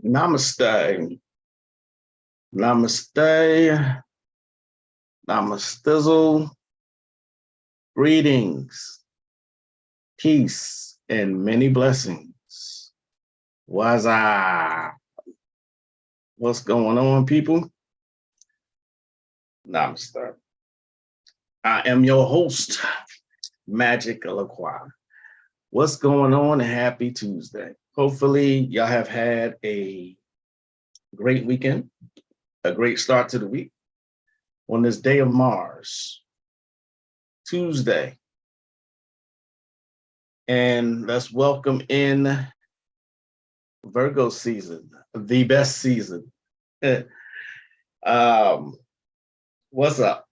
Namaste. Namaste. Namastizzle. Greetings, peace, and many blessings. Waza. What's going on, people? Namaste. I am your host, Magick. What's going on? Happy Tuesday. Hopefully, y'all have had a great weekend, a great start to the week on this day of Mars, Tuesday. And let's welcome in Virgo season, the best season. What's up?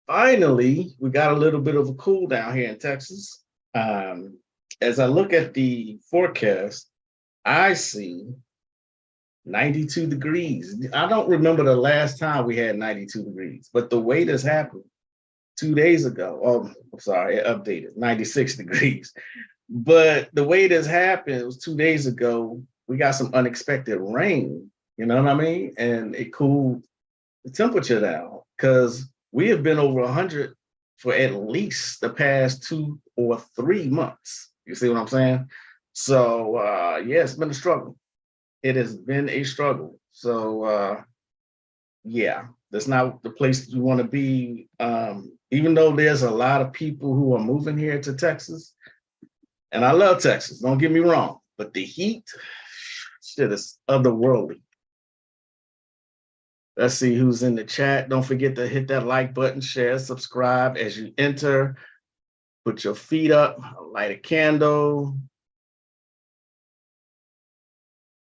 Finally, we got a little bit of a cool down here in Texas. As I look at the forecast, I see 92 degrees. I don't remember the last time we had 92 degrees, but the way this happened 2 days ago, I'm sorry, it updated, 96 degrees. But the way this happened, it was 2 days ago, we got some unexpected rain, you know what I mean? And it cooled the temperature down because we have been over 100 for at least the past 2 or 3 months. You see what I'm saying? So, yeah, it's been a struggle. It has been a struggle. So, yeah, that's not the place you want to be. Even though there's a lot of people who are moving here to Texas, and I love Texas, don't get me wrong, but the heat, shit, is otherworldly. Let's see who's in the chat. Don't forget to hit that like button, share, subscribe as you enter. Put your feet up, light a candle,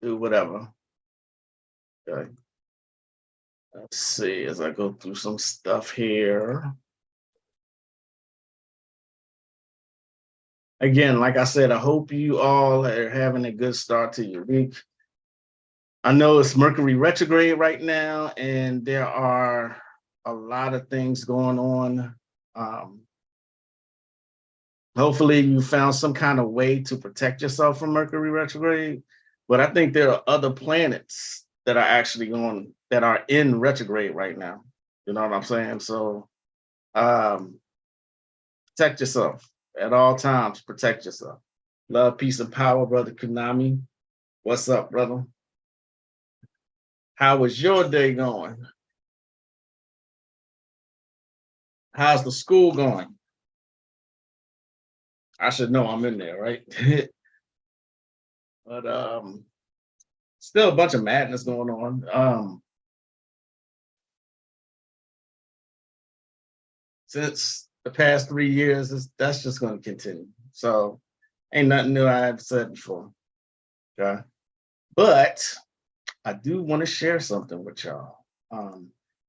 do whatever. Okay. Let's see as I go through some stuff here. Again, like I said, I hope you all are having a good start to your week. I know it's Mercury retrograde right now, and there are a lot of things going on. Hopefully you found some kind of way to protect yourself from Mercury retrograde, but I think there are other planets that are actually that are in retrograde right now. You know what I'm saying? So protect yourself at all times. Protect yourself. Love, peace, and power, brother Kunami. What's up, brother? How was your day going? How's the school going? I should know I'm in there, right? But still a bunch of madness going on. Since the past 3 years, that's just going to continue. So ain't nothing new I have said before. Okay. But I do want to share something with y'all.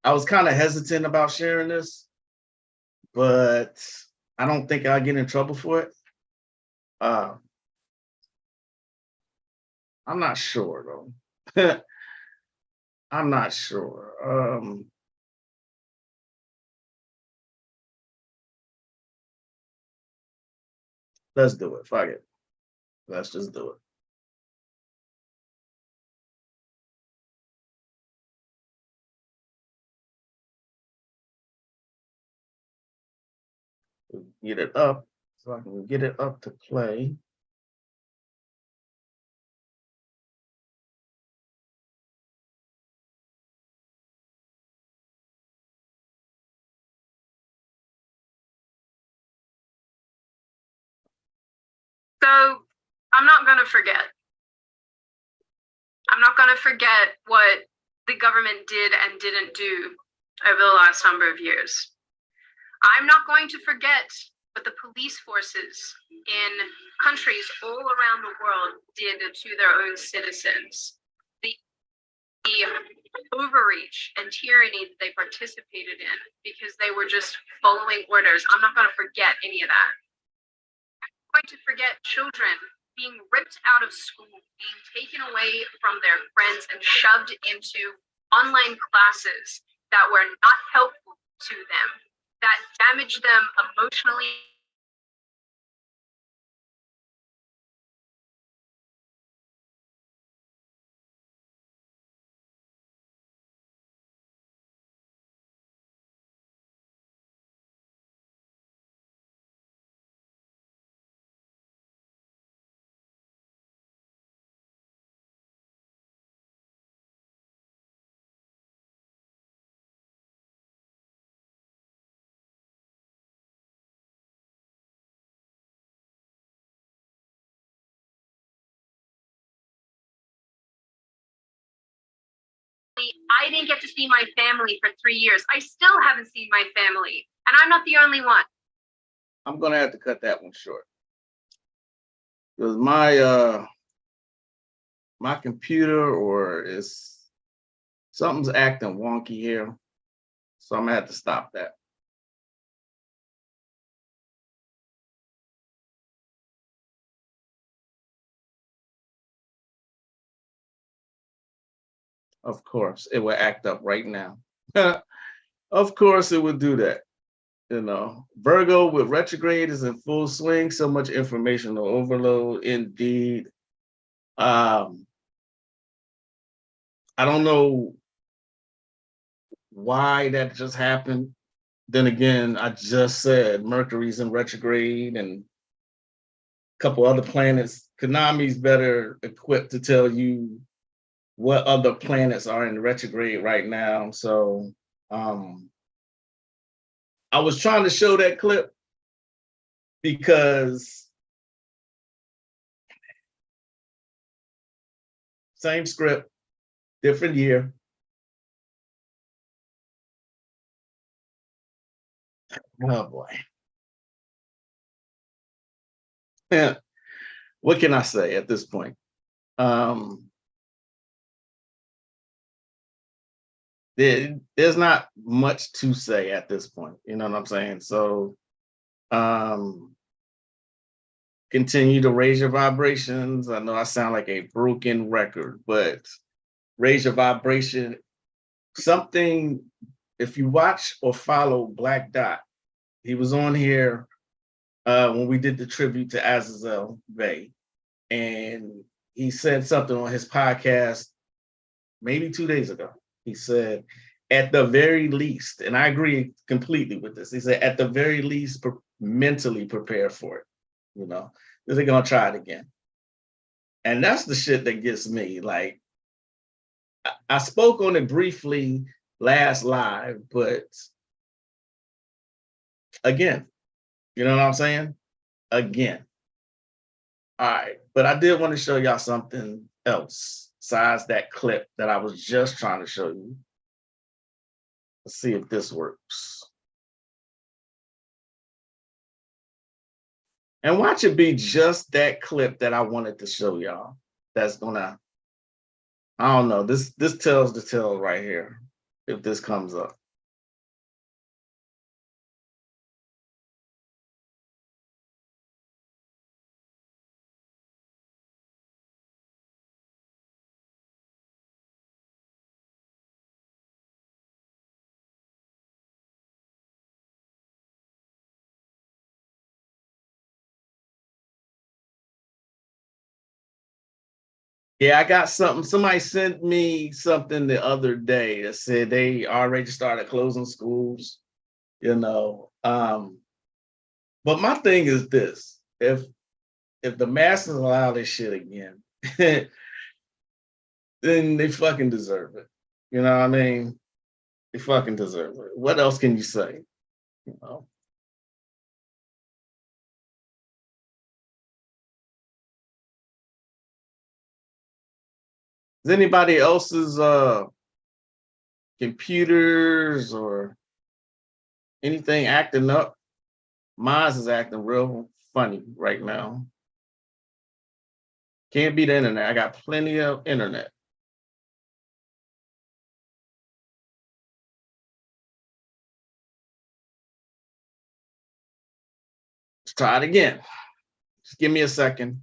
I was kind of hesitant about sharing this, but I don't think I'll get in trouble for it. I'm not sure though. I'm not sure. Let's do it. Fuck it. Let's just do it. Get it up so I can get it up to play. So I'm not going to forget. I'm not going to forget what the government did and didn't do over the last number of years. I'm not going to forget what the police forces in countries all around the world did to their own citizens. The overreach and tyranny that they participated in because they were just following orders. I'm not going to forget any of that. I'm going to forget children being ripped out of school, being taken away from their friends and shoved into online classes that were not helpful to them, that damaged them emotionally I didn't get to see my family for 3 years. I still haven't seen my family, and I'm not the only one. I'm gonna have to cut that one short. Because my computer or is something's acting wonky here. So I'm gonna have to stop that. Of course, it will act up right now. Of course, it would do that. You know, Virgo with retrograde is in full swing. So much informational overload, indeed. I don't know why that just happened. Then again, I just said Mercury's in retrograde and a couple other planets. Konami's better equipped to tell you what other planets are in retrograde right now. So I was trying to show that clip because same script, different year. Oh boy. Yeah. What can I say at this point? There's not much to say at this point. You know what I'm saying? So continue to raise your vibrations. I know I sound like a broken record, but raise your vibration. Something, if you watch or follow Black Dot, he was on here when we did the tribute to Azazel Bay, and he said something on his podcast maybe 2 days ago. He said, at the very least, and I agree completely with this, he said, at the very least, mentally prepare for it, you know, because they're going to try it again. And that's the shit that gets me. Like, I spoke on it briefly last live, but again, you know what I'm saying? Again. All right. But I did want to show y'all something else besides that clip that I was just trying to show you. Let's see if this works. And watch it be just that clip that I wanted to show y'all. That's gonna, I don't know. This tells the tale right here, if this comes up. Yeah, I got something. Somebody sent me something the other day that said they already started closing schools, you know. But my thing is this: if the masses allow this shit again, then they fucking deserve it. You know what I mean? They fucking deserve it. What else can you say? You know? Is anybody else's computers or anything acting up? Mine is acting real funny right now. Can't beat the internet. I got plenty of internet. Let's try it again. Just give me a second.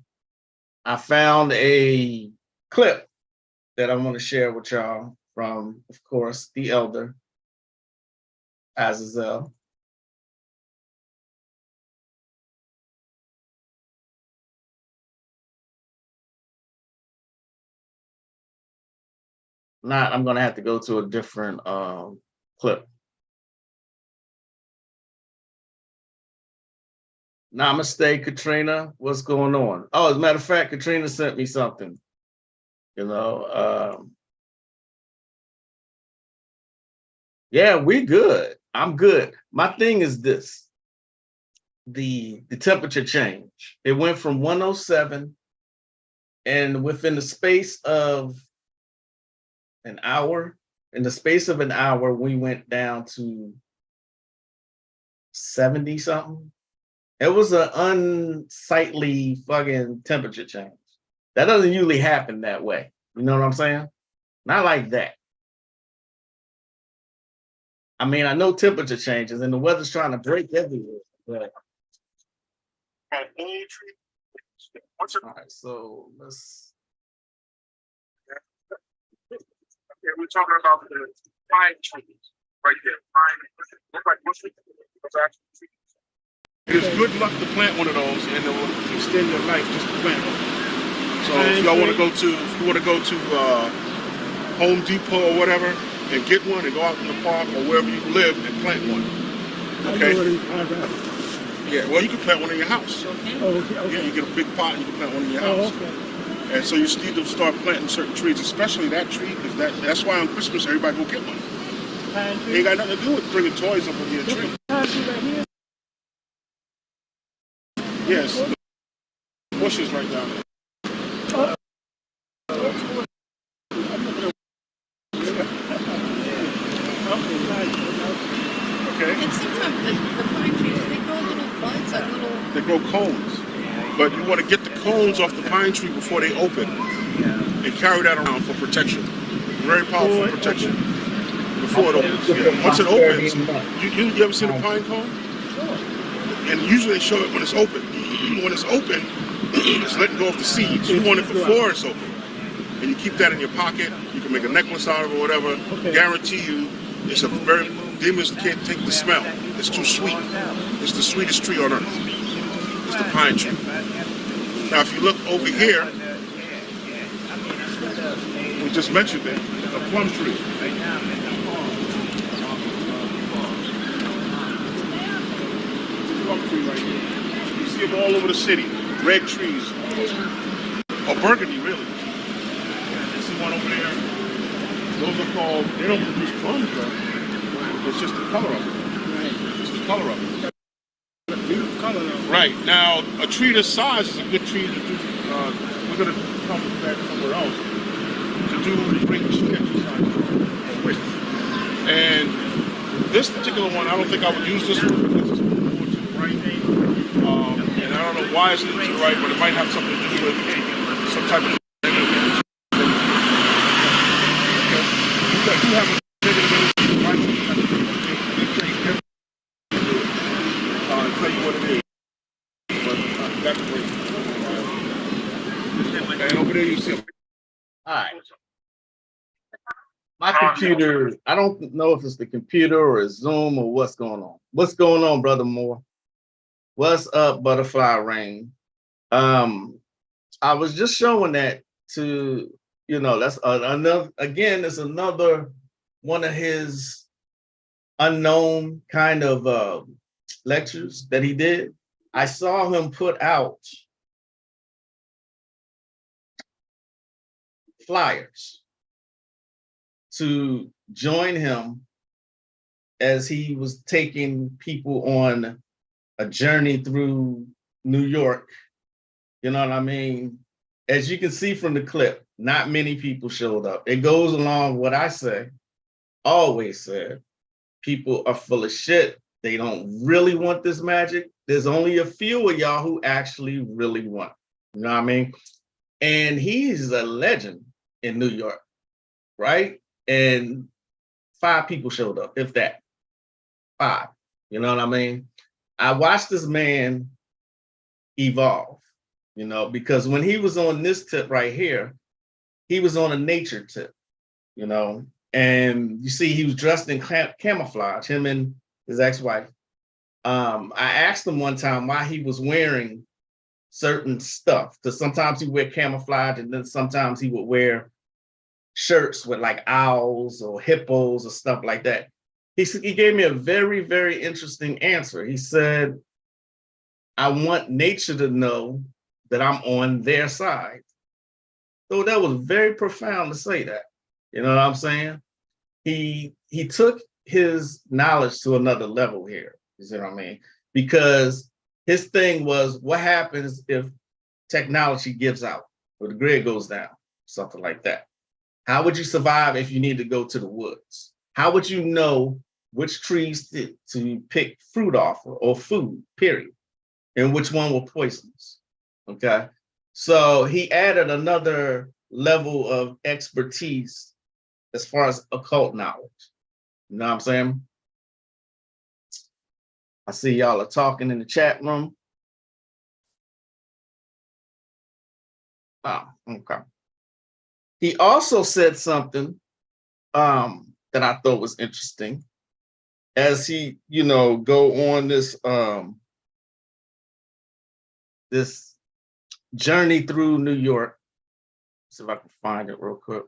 I found a clip that I want to share with y'all from, of course, the elder Azazel. Not, I'm gonna have to go to a different clip. Namaste, Katrina. What's going on? Oh, as a matter of fact, Katrina sent me something. You know, yeah, we good. I'm good. My thing is this: the temperature change. It went from 107, and within the space of an hour, in the space of an hour, we went down to 70 something. It was an unsightly fucking temperature change. That doesn't usually happen that way. You know what I'm saying? Not like that. I mean, I know temperature changes and the weather's trying to break everywhere, but all right, so let's. Okay, we're talking about the pine trees right there. Look like bushes. It is good luck to plant one of those, and it will extend your life just to plant one. So if y'all want to go to, Home Depot or whatever, and get one, and go out in the park or wherever you live and plant one. Okay. Yeah. Well, you can plant one in your house. Yeah, you get a big pot and you can plant one in your house. And so you need to start planting certain trees, especially that tree, because that's why on Christmas everybody go get one. It ain't got nothing to do with bringing toys up on your tree. Yes, the bushes right down there. Okay. And sometimes the pine trees, they grow little buds, like little... They grow cones. But you want to get the cones off the pine tree before they open and carry that around for protection. Very powerful protection before it opens. Yeah. Once it opens, you ever seen a pine cone? And usually they show it when it's open. When it's open, it's letting go of the seeds. You want it before it's open. And you keep that in your pocket. You can make a necklace out of it or whatever. Guarantee you, it's a very, demons can't take the smell. It's too sweet. It's the sweetest tree on earth. It's the pine tree. Now, if you look over here, we just mentioned it, a plum tree. Plum tree right here. You see them all over the city. Red trees. Or burgundy, really. You see one over there. Those are called, they don't produce plums, though. It's just the color of it. It's the color of it. Right. Now, a tree this size is a good tree to do, we're going to come back somewhere else, to do great tree exercise with. And this particular one, I don't think I would use this one because it's a little more to the right. And I don't know why it's to the right, but it might have something to do with some type of negative. Okay. You have a negative energy right. I'll tell you what it is. But that's great. And over there you see them. All right. My computer, I don't know if it's the computer or a Zoom or what's going on. What's going on, Brother Moore? What's up, Butterfly Rain? I was just showing that to, that's another, again, it's another one of his unknown kind of lectures that he did. I saw him put out flyers to join him as he was taking people on a journey through New York. You know what I mean? As you can see from the clip, not many people showed up. It goes along what I say, always said, people are full of shit. They don't really want this magic. There's only a few of y'all who actually really want it. You know what I mean? And he's a legend in New York, right? And 5 people showed up, if that. 5. You know what I mean? I watched this man evolve, because when he was on this tip right here, he was on a nature tip, and you see he was dressed in camouflage, him and his ex-wife. I asked him one time why he was wearing certain stuff, because sometimes he would wear camouflage and then sometimes he would wear shirts with like owls or hippos or stuff like that. He gave me a very, very interesting answer. He said, I want nature to know that I'm on their side. So that was very profound to say that. You know what I'm saying? He took his knowledge to another level here. You see what I mean? Because his thing was, what happens if technology gives out or the grid goes down, something like that. How would you survive if you need to go to the woods? How would you know which trees to pick fruit off or food, period, and which one were poisonous? Okay. So he added another level of expertise as far as occult knowledge. You know what I'm saying? I see y'all are talking in the chat room. Oh, okay. He also said something that I thought was interesting as he, go on this journey through New York. See if I can find it real quick.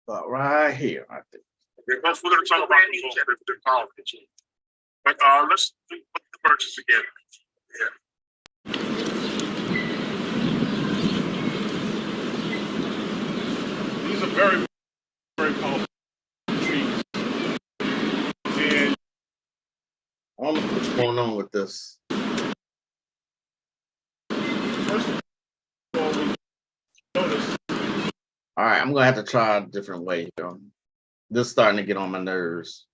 But right here, I think. We're going to talk about the college. But let's do the purchase again. Yeah. These are very, very powerful trees. And I don't know what's going on with this. first of all, we notice. All right, I'm gonna have to try a different way here. This is starting to get on my nerves.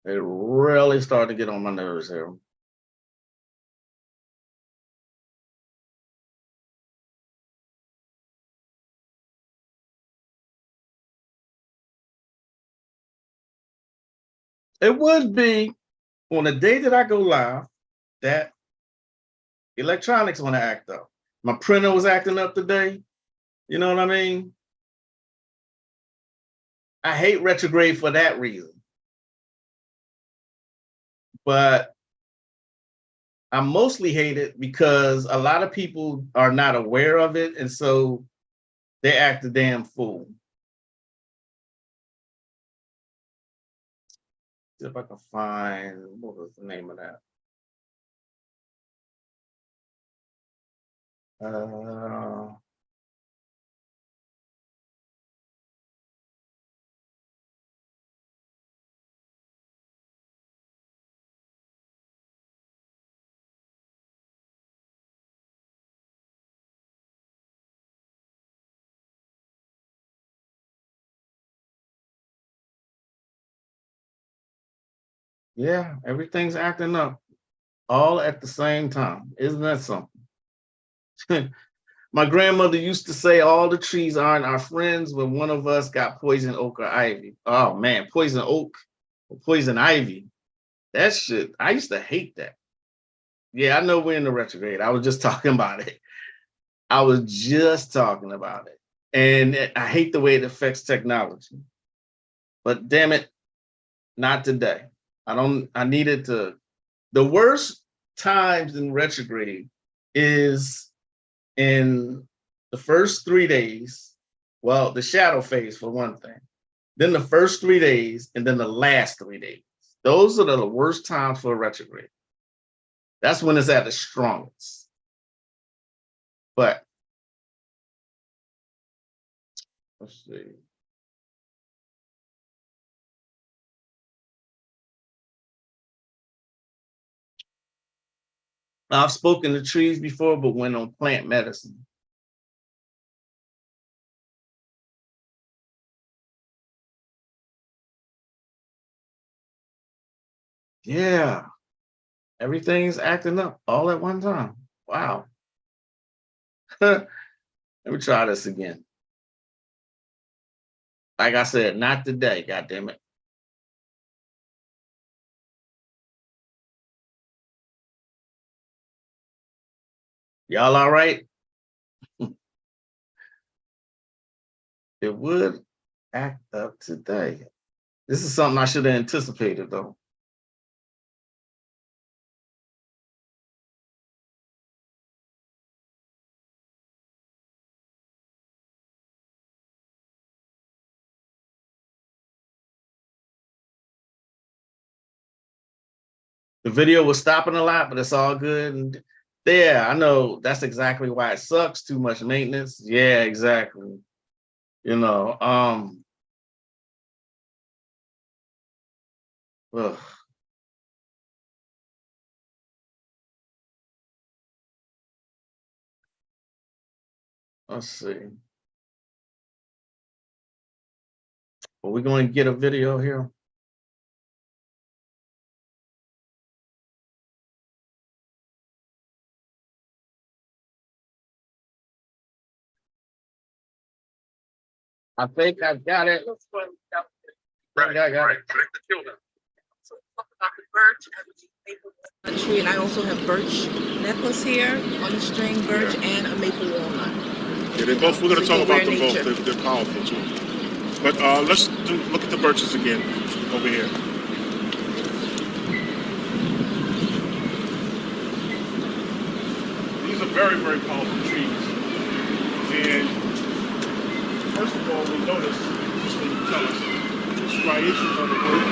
It really started to get on my nerves here. It would be on the day that I go live that electronics want to act up. My printer was acting up today. You know what I mean? I hate retrograde for that reason. But I mostly hate it because a lot of people are not aware of it. And so they act a damn fool. See if I can find, what was the name of that? Yeah, everything's acting up all at the same time. Isn't that something? My grandmother used to say all the trees aren't our friends when one of us got poison oak or ivy. Oh man, poison oak or poison ivy. That shit, I used to hate that. Yeah, I know we're in the retrograde. I was just talking about it. I was just talking about it. And I hate the way it affects technology. But damn it, not today. I needed to. The worst times in retrograde is in the first 3 days. Well, the shadow phase for one thing. Then the first 3 days, and then the last 3 days. Those are the worst times for a retrograde. That's when it's at the strongest. But let's see. I've spoken to trees before, but went on plant medicine. Yeah, everything's acting up all at one time. Wow. Let me try this again. Like I said, not today, God damn it. Y'all all right? It would act up today. This is something I should have anticipated, though. The video was stopping a lot, but it's all good. And yeah, I know that's exactly why it sucks. Too much maintenance. Yeah, exactly. You know, ugh. Let's see. Are we going to get a video here? I think I got it. Right, I got right. it. Connect the children. A tree, and I also have birch necklace here on the string, birch and a maple walnut. Yeah, they both. We're going to So talk you about can them wear both. nature. They're powerful too. But let's look at the birches again over here. These are very, very powerful trees. And first of all, we'll notice, just so you tell us, the striations on the wood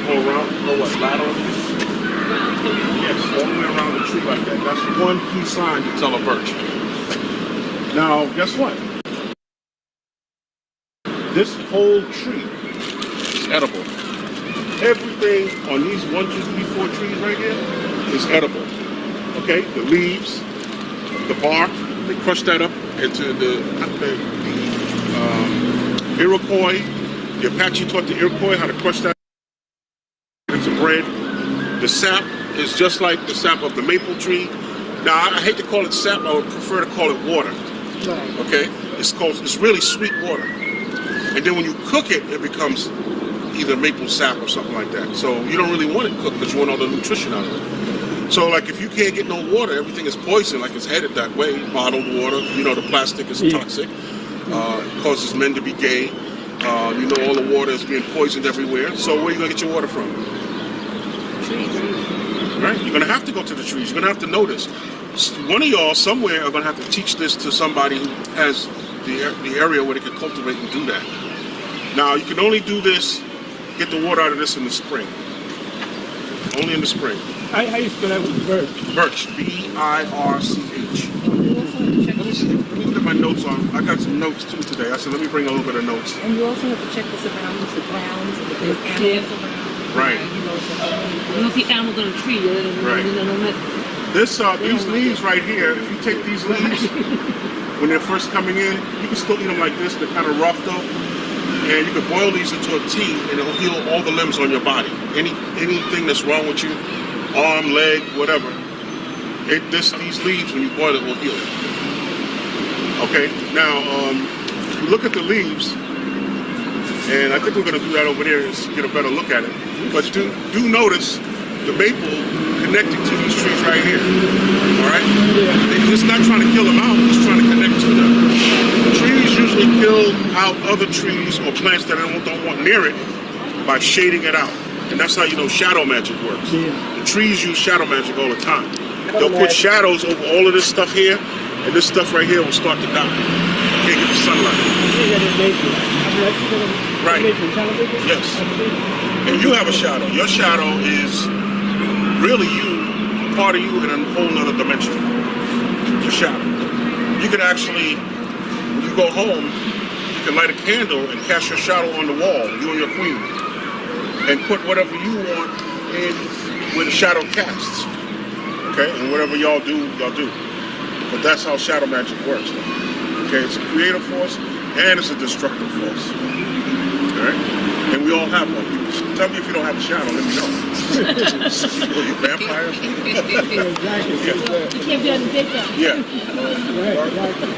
go around, go what, laterally? Yes, all the way around the tree like that. That's one key sign to tell a birch. Now, guess what? This whole tree is edible. Everything on these 1, 2, 3, 4 trees right here is edible. Okay, the leaves, the bark, they crush that up into the Iroquois. The Apache taught the Iroquois how to crush that into bread. The sap is just like the sap of the maple tree. Now, I hate to call it sap. I would prefer to call it water. Okay, it's really sweet water. And then when you cook it, it becomes either maple sap or something like that. So you don't really want it cooked because you want all the nutrition out of it. So like if you can't get no water, everything is poison, like it's headed that way. Bottled water, you know, the plastic is toxic. It causes men to be gay. You know, all the water is being poisoned everywhere. So where are you going to get your water from? Right? You're going to have to go to the trees. You're going to have to know this. One of y'all somewhere are going to have to teach this to somebody who has the area where they can cultivate and do that. Now, you can only do this, get the water out of this in the spring. Only in the spring. How you spell that with birch? Birch, B-I-R-C-H. Let me see. Let me look at my notes on. I got some notes too today. I said, let me bring a little bit of notes. And you also have to check the surroundings, the grounds, and the animals around. Right. You don't see animals on a tree. Right. These leaves right here, if you take these leaves, when they're first coming in, you can still eat them like this. They're kind of rough though. And you can boil these into a tea and it'll heal all the limbs on your body. Anything that's wrong with you, arm, leg, whatever. These leaves, when you boil it, will heal it. Okay, now, if you look at the leaves, and I think we're going to do that over there is get a better look at it. But do notice the maple connecting to these trees right here. All right? They're just not trying to kill them out, just trying to connect to them. Trees usually kill out other trees or plants that don't want near it by shading it out. And that's how you know shadow magic works. The trees use shadow magic all the time. They'll put shadows over all of this stuff here, and this stuff right here will start to die. Can't get the sunlight. Right. Yes. And you have a shadow. Your shadow is really you, part of you in a whole nother dimension. Your shadow. You can actually, when you go home, you can light a candle and cast your shadow on the wall, you and your queen, and put whatever you want in where the shadow casts. Okay? And whatever y'all do, y'all do. But that's how shadow magic works. Okay? It's a creative force and it's a destructive force. Alright? And we all have one. Tell me if you don't have a shadow, let me know. Are you vampires? You can't be on the daytime. Yeah.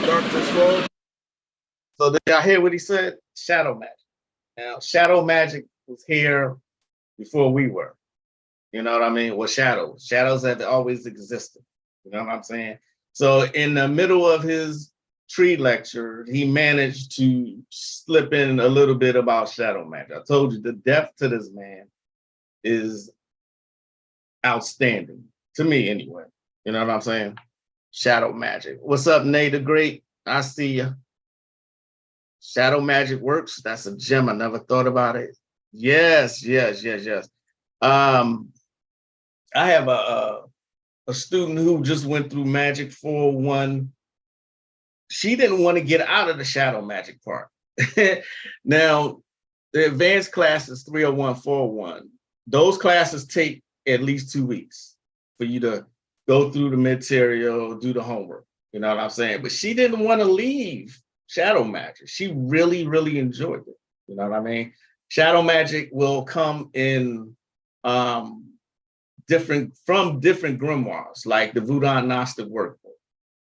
Darkness world. So did y'all hear what he said? Shadow magic. Now, shadow magic was here before we were. You know what I mean? Well, shadows. Shadows have always existed. You know what I'm saying? So in the middle of his tree lecture, he managed to slip in a little bit about shadow magic. I told you the depth to this man is outstanding, to me anyway. You know what I'm saying? Shadow magic. What's up, Nate the Great? I see you. Shadow magic works. That's a gem. I never thought about it. Yes. I have a student who just went through Magic 401. She didn't want to get out of the shadow magic part. Now, the advanced class is 301, 401. Those classes take at least 2 weeks for you to go through the material, do the homework. You know what I'm saying? But she didn't want to leave shadow magic. She really, really enjoyed it. You know what I mean? Shadow magic will come in different grimoires, like the Voodoo Gnostic workbook.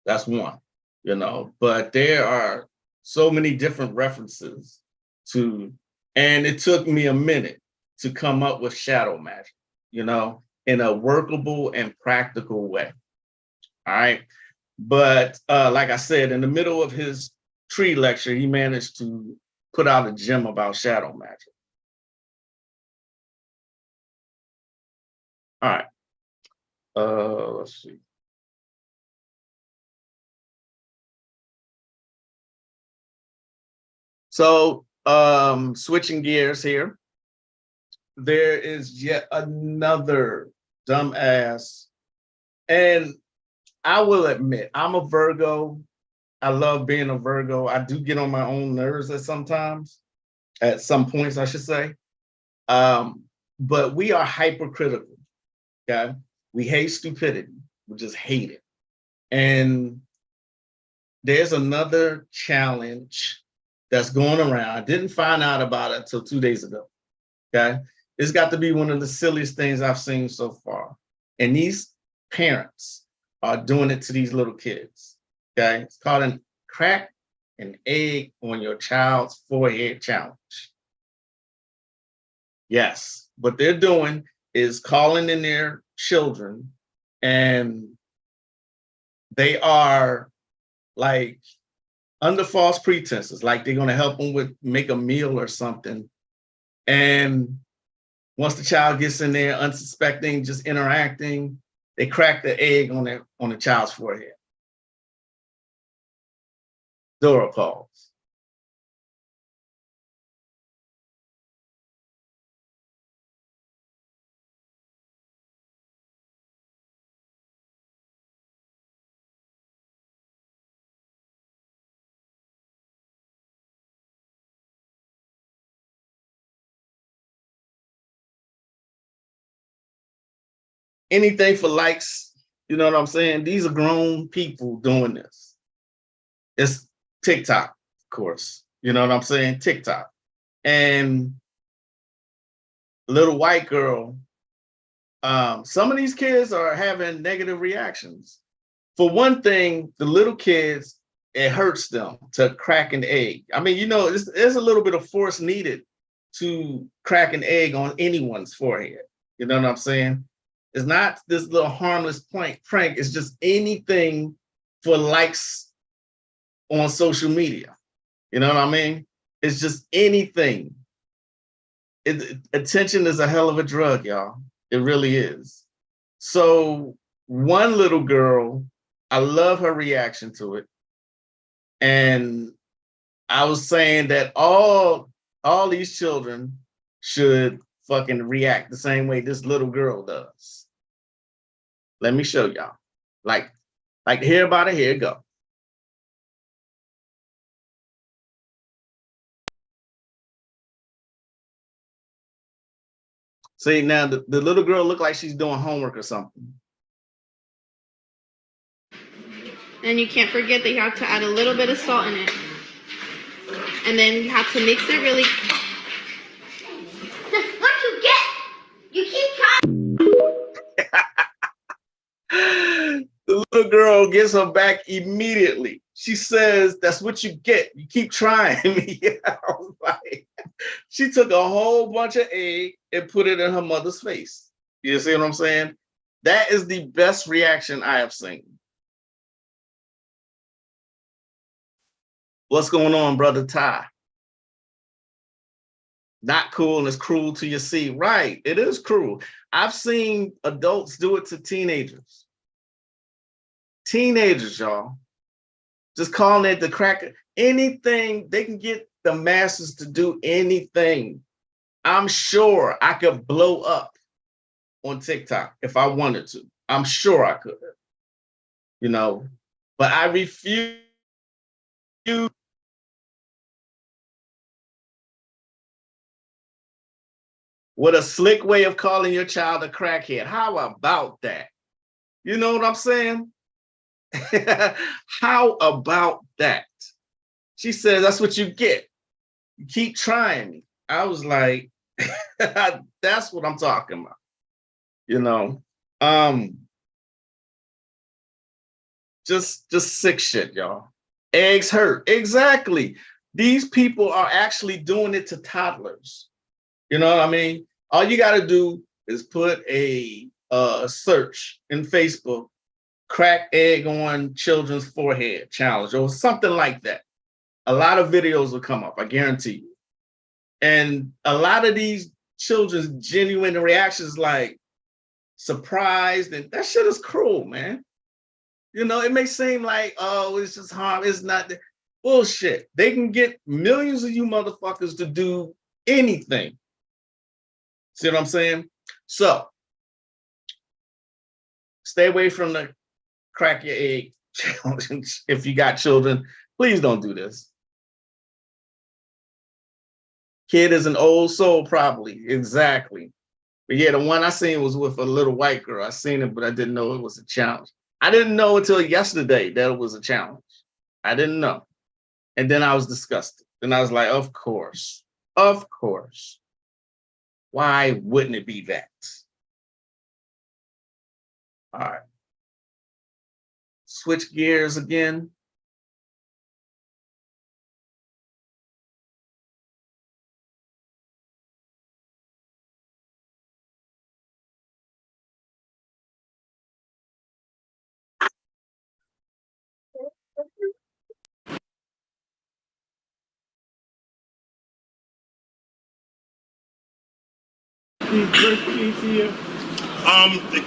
That's one, you know, but there are so many different references to, and it took me a minute to come up with shadow magic, you know, in a workable and practical way. All right. But like I said, in the middle of his tree lecture, he managed to put out a gem about shadow magic. All right. Let's see. So switching gears here, there is yet another dumbass. And I will admit, I'm a Virgo. I love being a Virgo. I do get on my own nerves at some points, I should say. But we are hypercritical, okay? We hate stupidity. We just hate it. And there's another challenge that's going around. I didn't find out about it until 2 days ago, okay? It's got to be one of the silliest things I've seen so far. And these parents are doing it to these little kids, okay? It's called an crack an egg on your child's forehead challenge. Yes, what they're doing is calling in their children, and they are like under false pretenses, like they're going to help them with make a meal or something. And once the child gets in there unsuspecting, just interacting, they crack the egg on the child's forehead. Dora calls. Anything for likes, you know what I'm saying? These are grown people doing this. It's TikTok, of course. You know what I'm saying? TikTok. And little white girl, some of these kids are having negative reactions. For one thing, the little kids, it hurts them to crack an egg. I mean, you know, there's a little bit of force needed to crack an egg on anyone's forehead. You know what I'm saying? It's not this little harmless prank. It's just anything for likes on social media. You know what I mean? It's just anything. Attention is a hell of a drug, y'all. It really is. So one little girl, I love her reaction to it. And I was saying that all these children should fucking react the same way this little girl does. Let me show y'all. Like to hear about it, here it go. See, now the little girl look like she's doing homework or something. And you can't forget that you have to add a little bit of salt in it. And then you have to mix it really. That's what you get. You keep trying. The little girl gets her back immediately. She says, "That's what you get. You keep trying me." I was like, she took a whole bunch of egg and put it in her mother's face. You see what I'm saying? That is the best reaction I have seen. What's going on, brother Ty? Not cool and it's cruel to your seed. Right, it is cruel. I've seen adults do it to teenagers. Teenagers, y'all. Just calling it the cracker. Anything, they can get the masses to do anything. I'm sure I could blow up on TikTok if I wanted to. I'm sure I could, you know, but I refuse. With a slick way of calling your child a crackhead. How about that? You know what I'm saying? How about that? She said, that's what you get. You keep trying me. I was like, that's what I'm talking about. You know, just sick shit, y'all. Eggs hurt. Exactly. These people are actually doing it to toddlers. You know what I mean? All you got to do is put a search in Facebook, crack egg on children's forehead challenge or something like that. A lot of videos will come up, I guarantee you. And a lot of these children's genuine reactions like surprised, and that shit is cruel, man. You know, it may seem like, oh, it's just harm. It's not bullshit. They can get millions of you motherfuckers to do anything. See what I'm saying? So stay away from the crack your egg challenge. If you got children, please don't do this. Kid is an old soul, probably. Exactly. But yeah, the one I seen was with a little white girl. I seen it, but I didn't know it was a challenge. I didn't know until yesterday that it was a challenge. I didn't know. And then I was disgusted. And I was like, of course. Of course. Why wouldn't it be that? All right. Switch gears again.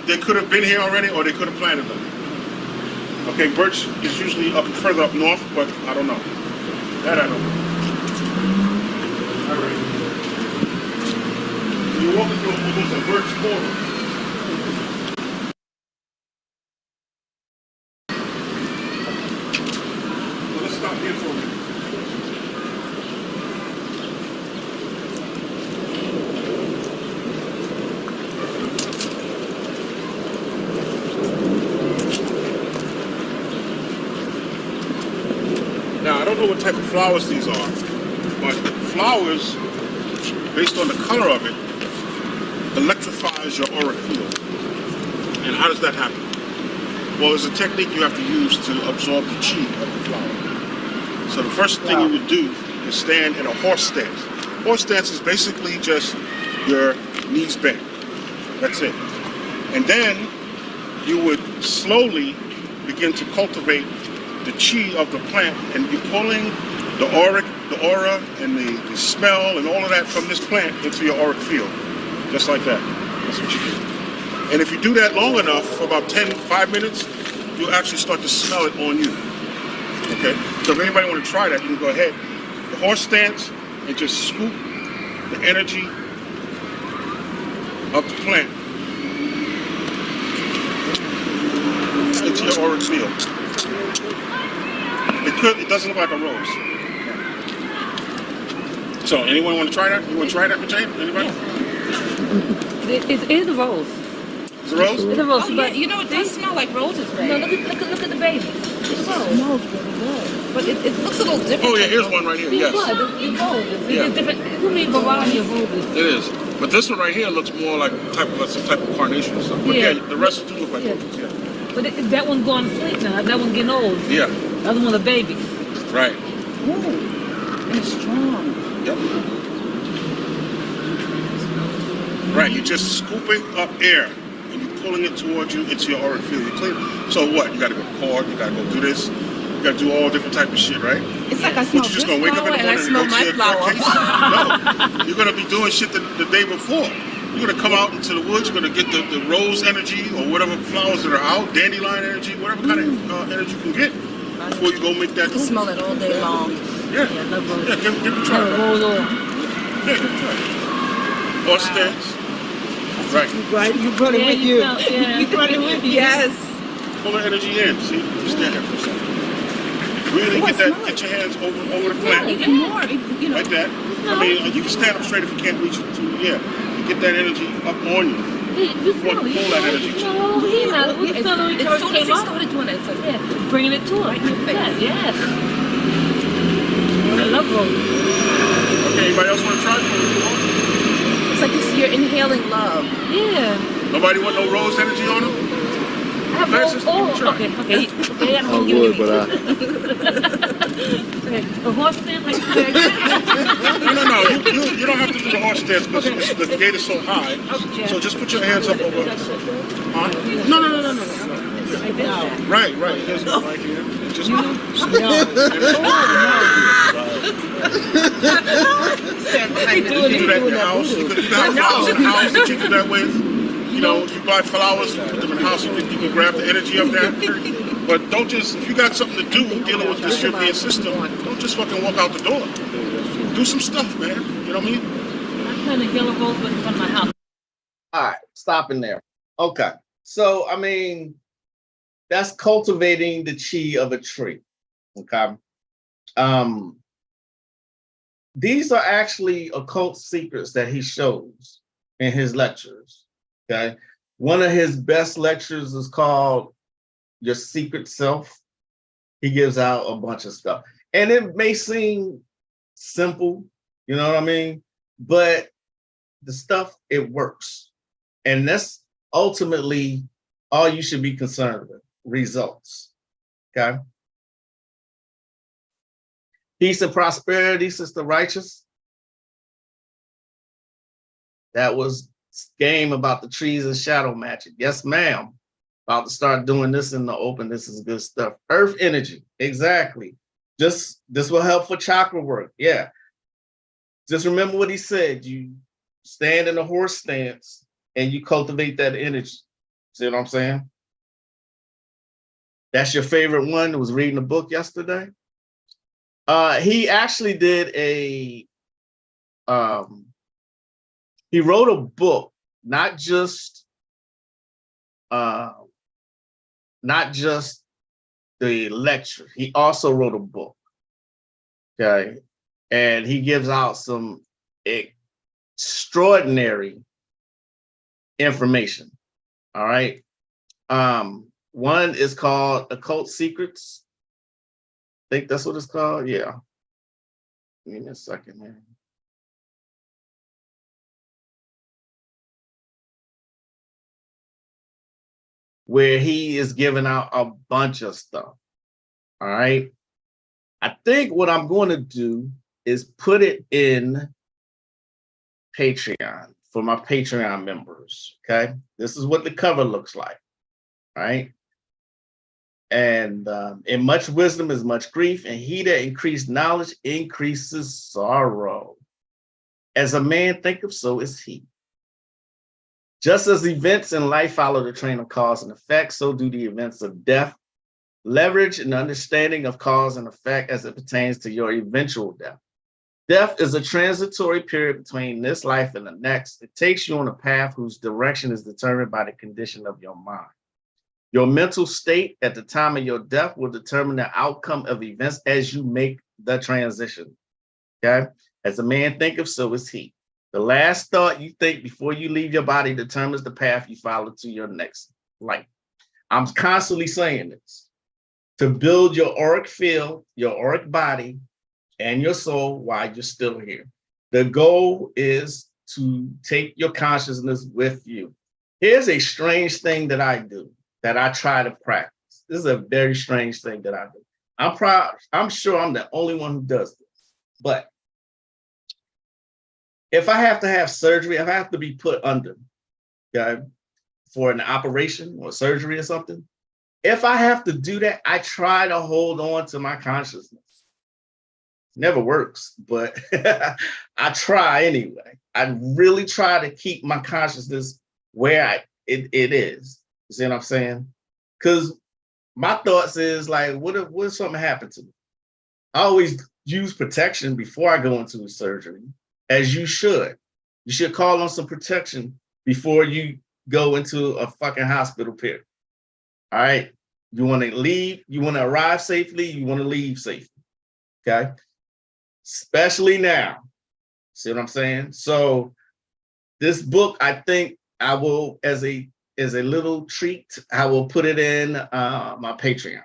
They could have been here already, or they could have planted them. Okay, birch is usually up further up north, but I don't know. That I don't know. All right. You're walking through almost a birch corridor. So let's stop here for a minute. Now, I don't know what type of flowers these are, but flowers, based on the color of it, electrifies your auric field. And how does that happen? Well, there's a technique you have to use to absorb the chi of the flower. So the first thing you would do is stand in a horse stance. Horse stance is basically just your knees bent. That's it. And then you would slowly begin to cultivate the chi of the plant, and you're pulling the auric, the aura, and the smell and all of that from this plant into your auric field. Just like that. That's what you do. And if you do that long enough, for about 5 minutes, you'll actually start to smell it on you. Okay? So if anybody want to try that, you can go ahead. The horse stance, and just scoop the energy of the plant into your auric field. It doesn't look like a rose. So, anyone want to try that? You want to try that, Jane? Anybody? It is a rose. It's a rose? It's a rose, Oh, but yeah, you know, it does smell like roses, right? no, look at the baby. It smells really good. But it looks a little different. Oh, yeah, here's one right here. Yes. It's roses. Yeah. It's different. It's a variety of roses. It is. But this one right here looks more like some type of carnation or something. But yeah, the rest do look like roses. Yeah. But that one's going to sleep now. That one's getting old. Yeah. The other one's a baby. Right. Ooh, it's strong. Yep. Right, you're just scooping up air and you're pulling it towards you into your auric field. You clear. So what? You got to go cord. You got to go do this. You got to do all different type of shit, right? It's like I smell But you just this gonna wake up in flower the and I morning smell and go my to flower. No, you're gonna be doing shit the day before. You're gonna come out into the woods. You're gonna get the rose energy or whatever flowers that are out, dandelion energy, whatever kind of energy you can get before you go make that. You can smell it all day long. Yeah, I love roses. yeah, give it a try. Roll on. Yeah, give it a try. Horse stance. Right. Right, you brought it with you. You brought it with you. Yes. Pull the energy in. See, just stand there for a second. Really get your hands over the plant. Even more, you know. Like that. I mean, you can stand up straight if you can't reach it too. Yeah. You get that energy up on you. You want to pull that energy too. As soon as he started doing it, it's like, yeah, bringing it to him. Yes. I love Rose. Okay, anybody else want to try? It's like you're inhaling love. Yeah. Nobody want no rose energy on them? I have Francis, okay. I would, but The horse stand like No. You don't have to do the horse stance because the gate is so high. Okay. So just put your hands up over. Huh? No. Right. Here's one right here. Just No. You can do that in the house. You can have flowers in the house that you do that with. You know, if you buy flowers and put them in the house, you can grab the energy of that. But don't just, if you got something to do dealing with this European system, don't just fucking walk out the door. Do some stuff, man. You know what I mean? I kind of yellow rose in front of my house. All right, stopping there. Okay. So, I mean, that's cultivating the chi of a tree. Okay. These are actually occult secrets that he shows in his lectures. Okay. One of his best lectures is called Your Secret Self. He gives out a bunch of stuff. And it may seem simple, you know what I mean? But the stuff, it works. And that's ultimately all you should be concerned with, results. Okay. Peace and prosperity, Sister Righteous. That was game about the trees and shadow magic. Yes, ma'am. About to start doing this in the open. This is good stuff. Earth energy. Exactly. This will help for chakra work. Yeah. Just remember what he said. You stand in a horse stance and you cultivate that energy. See what I'm saying? That's your favorite one. Who was reading a book yesterday. He actually did he wrote a book, not just the lecture. He also wrote a book. Okay. And he gives out some extraordinary information. All right. One is called Occult Secrets. I think that's what it's called. Yeah. Give me a second here. Where he is giving out a bunch of stuff. All right. I think what I'm going to do is put it in Patreon for my Patreon members. Okay. This is what the cover looks like. Right. And in much wisdom is much grief, and he that increased knowledge increases sorrow. As a man thinketh, so is he. Just as events in life follow the train of cause and effect, so do the events of death. Leverage an understanding of cause and effect as it pertains to your eventual death. Death is a transitory period between this life and the next. It takes you on a path whose direction is determined by the condition of your mind. Your mental state at the time of your death will determine the outcome of events as you make the transition. Okay? As a man thinketh, so is he. The last thought you think before you leave your body determines the path you follow to your next life. I'm constantly saying this to build your auric field, your auric body, and your soul while you're still here. The goal is to take your consciousness with you. Here's a strange thing that I do, that I try to practice. This is a very strange thing that I do. I'm sure I'm the only one who does this, but if I have to have surgery, if I have to be put under, okay, for an operation or surgery or something, if I have to do that, I try to hold on to my consciousness. Never works, but I try anyway. I really try to keep my consciousness where it is. You see what I'm saying? Because my thoughts is like, what if something happened to me? I always use protection before I go into a surgery, as you should. You should call on some protection before you go into a fucking hospital pill. All right. You want to leave, you want to arrive safely, you want to leave safely. Okay. Especially now. See what I'm saying? So this book, I think I will, as a little treat, I will put it in my Patreon.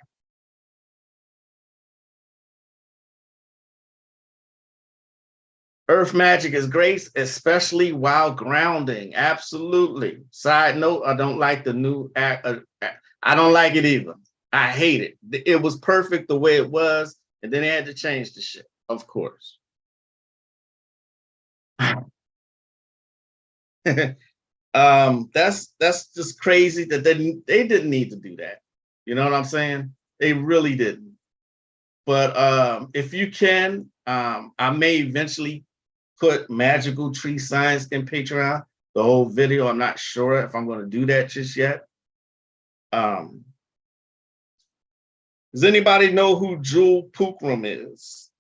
Earth magic is great, especially while grounding. Absolutely. Side note, I don't like the new I don't like it either. I hate it. It was perfect the way it was, and then they had to change the shit, of course. That's just crazy that they didn't need to do that. You know what I'm saying? They really didn't. But if you can, I may eventually put magical tree science in Patreon, the whole video. I'm not sure if I'm going to do that just yet. Does anybody know who Jewel Pookrum is?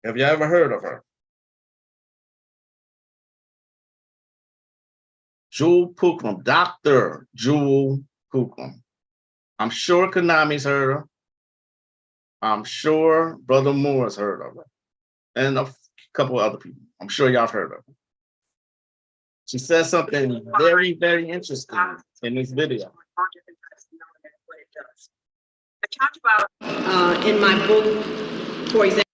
Have you ever heard of her? Jewel Pookrum, Dr. Jewel Pookrum. I'm sure Konami's heard her. I'm sure Brother Moore's heard of her. And a couple of other people. I'm sure y'all have heard of her. She says something very, very interesting in this video. I talked about in my book, for example,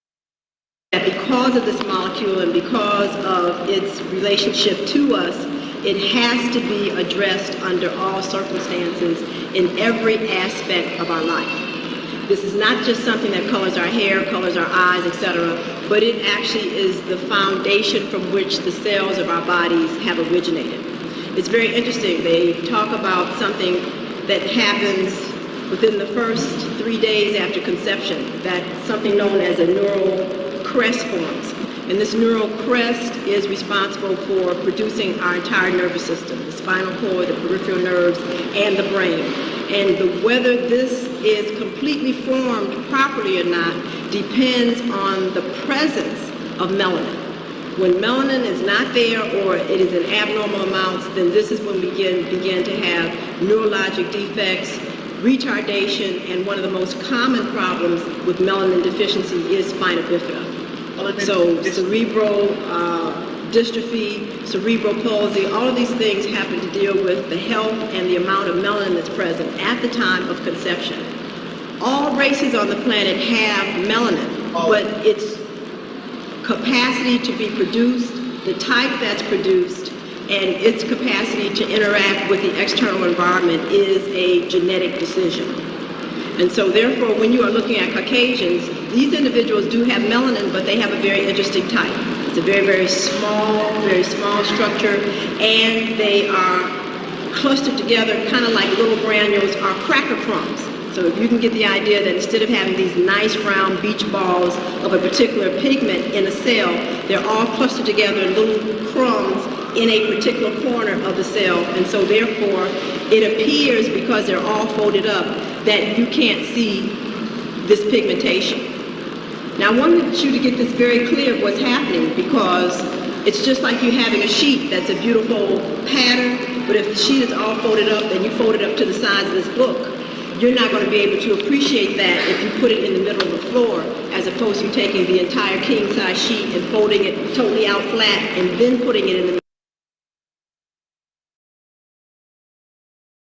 that because of this molecule and because of its relationship to us, it has to be addressed under all circumstances in every aspect of our life. This is not just something that colors our hair, colors our eyes, etc., but it actually is the foundation from which the cells of our bodies have originated. It's very interesting. They talk about something that happens within the first 3 days after conception, that something known as a neural crest forms. And this neural crest is responsible for producing our entire nervous system, the spinal cord, the peripheral nerves, and the brain. And whether this is completely formed properly or not depends on the presence of melanin. When melanin is not there or it is in abnormal amounts, then this is when we begin to have neurologic defects, retardation, and one of the most common problems with melanin deficiency is spina bifida. So cerebral dystrophy, cerebral palsy, all of these things happen to deal with the health and the amount of melanin that's present at the time of conception. All races on the planet have melanin, but its capacity to be produced, the type that's produced, and its capacity to interact with the external environment is a genetic decision. And so therefore, when you are looking at Caucasians, these individuals do have melanin, but they have a very interesting type. It's a very, very small structure, and they are clustered together kind of like little granules or cracker crumbs. So if you can get the idea that instead of having these nice round beach balls of a particular pigment in a cell, they're all clustered together in little crumbs in a particular corner of the cell. And so therefore, it appears, because they're all folded up, that you can't see this pigmentation. Now I wanted you to get this very clear of what's happening, because it's just like you having a sheet that's a beautiful pattern, but if the sheet is all folded up and you fold it up to the size of this book, you're not going to be able to appreciate that if you put it in the middle of the floor, as opposed to taking the entire king size sheet and folding it totally out flat and then putting it in the middle.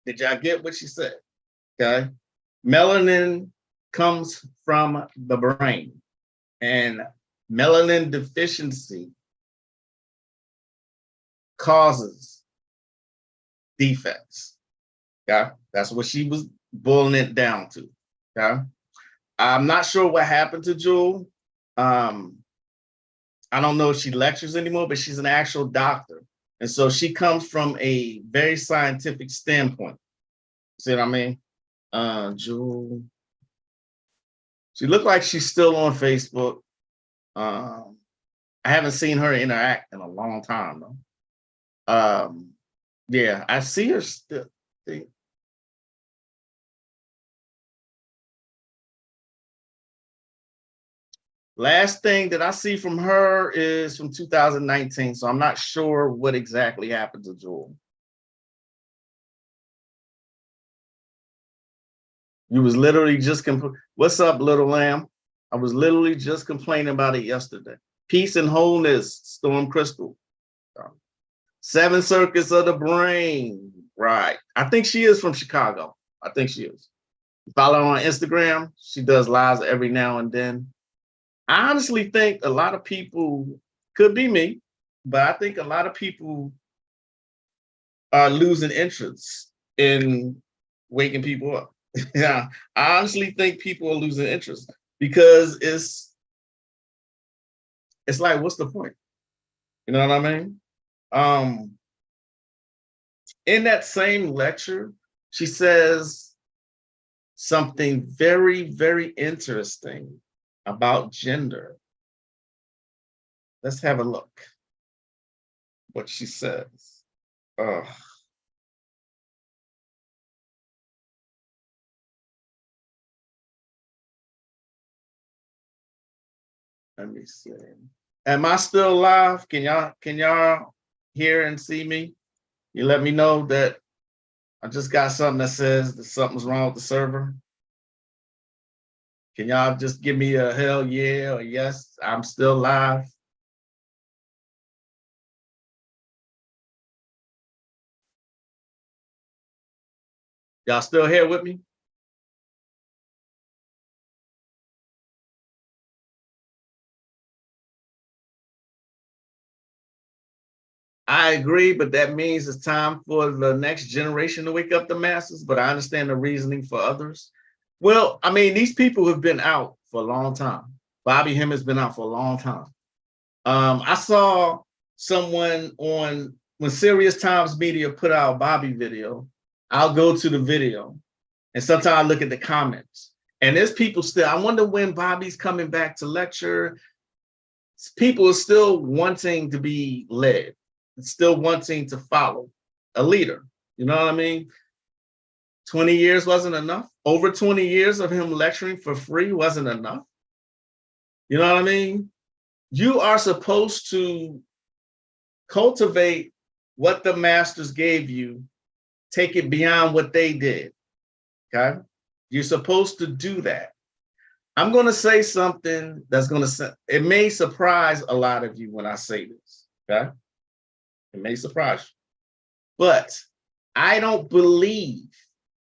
Did y'all get what she said? Okay. Melanin comes from the brain, and melanin deficiency causes defects. Okay. That's what she was boiling it down to. Okay. I'm not sure what happened to Jewel. I don't know if she lectures anymore, but she's an actual doctor. And so she comes from a very scientific standpoint. See what I mean? Jewel. She looked like she's still on Facebook. I haven't seen her interact in a long time though. Yeah, I see her still. Last thing that I see from her is from 2019, so I'm not sure what exactly happened to Jewel. You was literally just what's up, little lamb? I was literally just complaining about it yesterday. Peace and wholeness, Storm Crystal. Seven Circuits of the Brain. Right. I think she is from Chicago. I think she is. Follow her on Instagram. She does lives every now and then. I honestly think a lot of people, could be me, but I think a lot of people are losing interest in waking people up. Yeah, I honestly think people are losing interest because it's like, what's the point? You know what I mean? In that same lecture, she says something very, very interesting about gender. Let's have a look what she says. Let me see. Am I still live? Can y'all hear and see me? You let me know that I just got something that says that something's wrong with the server. Can y'all just give me a hell yeah or yes, I'm still live? Y'all still here with me? I agree, but that means it's time for the next generation to wake up the masses, but I understand the reasoning for others. Well, I mean, these people have been out for a long time. Bobby Hemmett has been out for a long time. I saw someone when Serious Times Media put out a Bobby video, I'll go to the video and sometimes I look at the comments and there's people still, I wonder when Bobby's coming back to lecture. People are still wanting to be led, still wanting to follow a leader. You know what I mean? 20 years wasn't enough. Over 20 years of him lecturing for free wasn't enough. You know what I mean? You are supposed to cultivate what the masters gave you, take it beyond what they did, okay? You're supposed to do that. I'm gonna say something that's it may surprise a lot of you when I say this, okay? It may surprise you, but I don't believe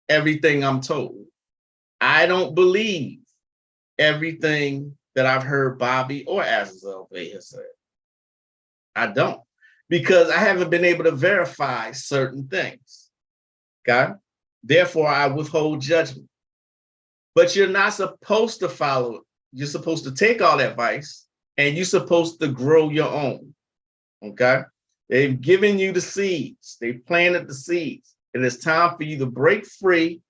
everything I'm told. I don't believe everything that I've heard Bobby or Azazel Vega said. I don't, because I haven't been able to verify certain things, okay? Therefore, I withhold judgment. But you're not supposed to follow it. You're supposed to take all that advice and you're supposed to grow your own, okay? They've given you the seeds. They planted the seeds. It is time for you to break free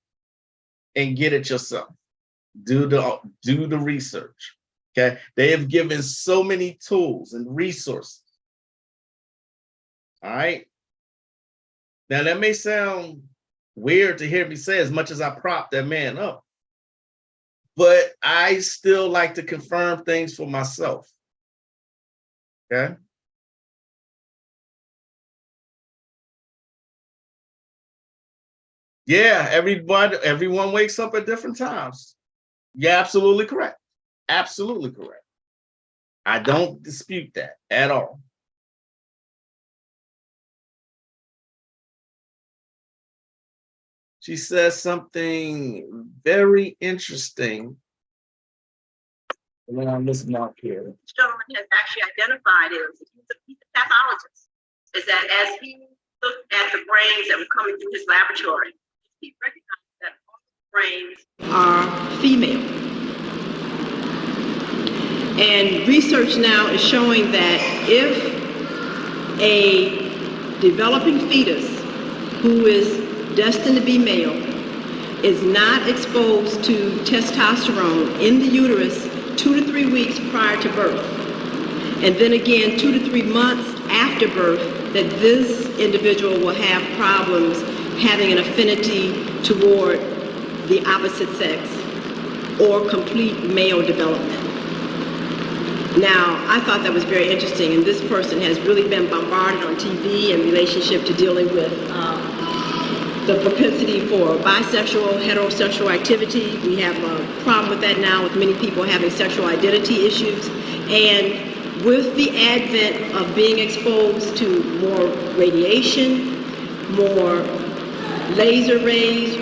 and get it yourself. Do the research, okay? They have given so many tools and resources, all right? Now, that may sound weird to hear me say as much as I prop that man up, but I still like to confirm things for myself, okay? Yeah, everyone wakes up at different times. You're absolutely correct. Absolutely correct. I don't dispute that at all. She says something very interesting. And I'm listening out here. This gentleman has actually identified he's a pathologist. Is that as he looked at the brains that were coming through his laboratory, he recognized that all the brains are female. And research now is showing that if a developing fetus who is destined to be male is not exposed to testosterone in the uterus 2 to 3 weeks prior to birth, and then again 2 to 3 months after birth, that this individual will have problems having an affinity toward the opposite sex or complete male development. Now, I thought that was very interesting, and this person has really been bombarded on TV in relationship to dealing with the propensity for bisexual, heterosexual activity. We have a problem with that now, with many people having sexual identity issues. And with the advent of being exposed to more radiation, more laser rays,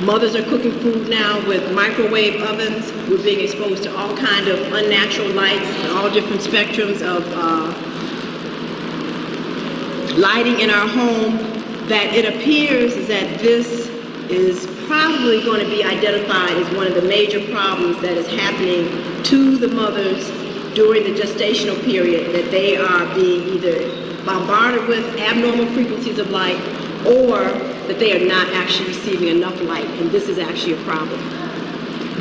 mothers are cooking food now with microwave ovens. We're being exposed to all kinds of unnatural lights, all different spectrums of lighting in our home, that it appears that this is probably going to be identified as one of the major problems that is happening to the mothers during the gestational period, that they are being either bombarded with abnormal frequencies of light or that they are not actually receiving enough light, and this is actually a problem.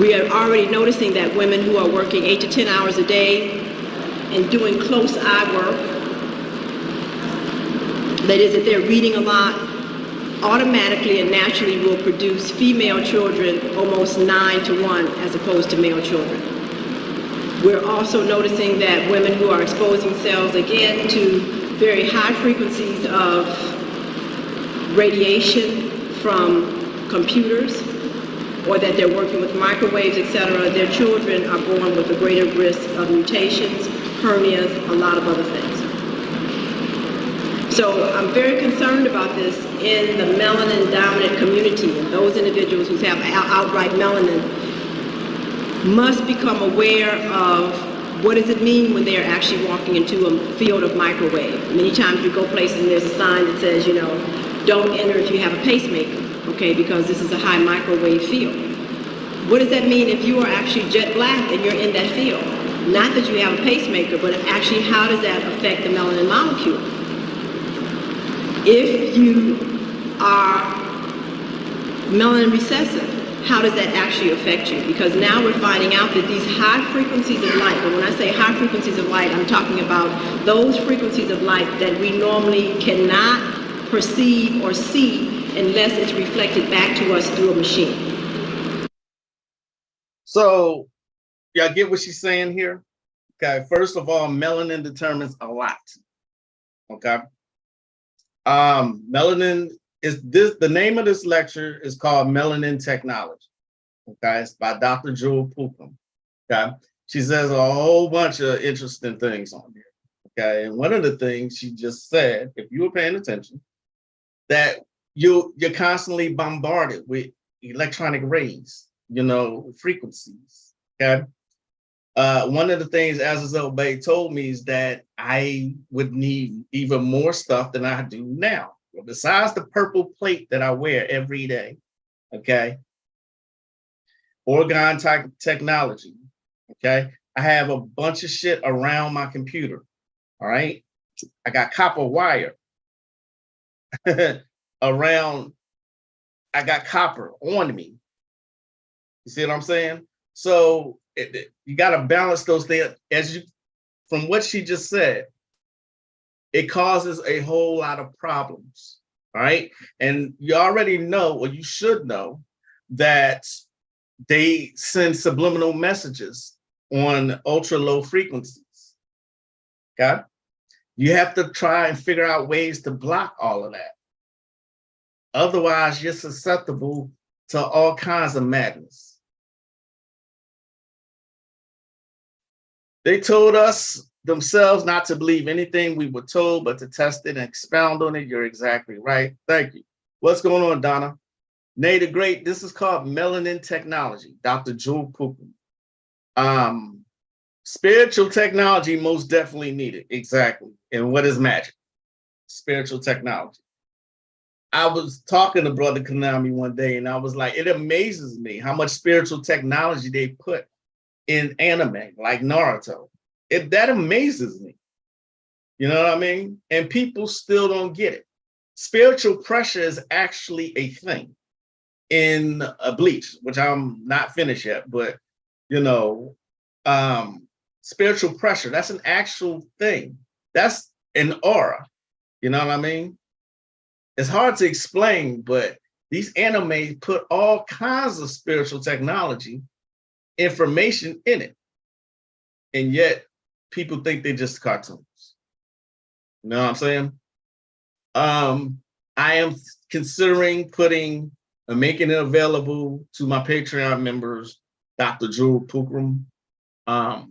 We are already noticing that women who are working 8 to 10 hours a day and doing close eye work, that is, that they're reading a lot, automatically and naturally will produce female children almost 9 to 1 as opposed to male children. We're also noticing that women who are exposing themselves again to very high frequencies of radiation from computers, or that they're working with microwaves, etc., their children are born with a greater risk of mutations, hernias, a lot of other things. So I'm very concerned about this in the melanin-dominant community, and those individuals who have outright melanin must become aware of what does it mean when they are actually walking into a field of microwave. Many times you go places and there's a sign that says, you know, don't enter if you have a pacemaker, okay, because this is a high microwave field. What does that mean if you are actually jet black and you're in that field? Not that you have a pacemaker, but actually how does that affect the melanin molecule? If you are melanin recessive, how does that actually affect you? Because now we're finding out that these high frequencies of light, and when I say high frequencies of light, I'm talking about those frequencies of light that we normally cannot perceive or see unless it's reflected back to us through a machine. So, y'all get what she's saying here? Okay, first of all, melanin determines a lot. Okay. Melanin is this, the name of this lecture is called Melanin Technology. Okay, it's by Dr. Jewel Pookum. Okay, she says a whole bunch of interesting things on here. Okay, and one of the things she just said, if you were paying attention, that you're constantly bombarded with electronic rays, you know, frequencies. Okay. One of the things Azazel Bay told me is that I would need even more stuff than I do now. Well, besides the purple plate that I wear every day, okay, Orgon type technology, okay, I have a bunch of shit around my computer, all right? I got copper wire around, I got copper on me. You see what I'm saying? So you got to balance those things. As you, from what she just said, it causes a whole lot of problems, all right? And you already know, or you should know, that they send subliminal messages on ultra low frequencies, okay? You have to try and figure out ways to block all of that. Otherwise, you're susceptible to all kinds of madness. They told us themselves not to believe anything we were told, but to test it and expound on it. You're exactly right. Thank you. What's going on, Donna? Nay the Great, this is called Melanin Technology, Dr. Jewel Pookum. Spiritual technology most definitely needed. Exactly. And what is magic? Spiritual technology. I was talking to Brother Konami one day, and I was like, it amazes me how much spiritual technology they put in anime, like Naruto. That amazes me. You know what I mean? And people still don't get it. Spiritual pressure is actually a thing in Bleach, which I'm not finished yet, but you know, spiritual pressure, that's an actual thing. That's an aura. You know what I mean? It's hard to explain, but these animes put all kinds of spiritual technology information in it. and yet people think they're just cartoons. You know what I'm saying? I am considering making it available to my Patreon members, Dr. Jewel Pookrum. I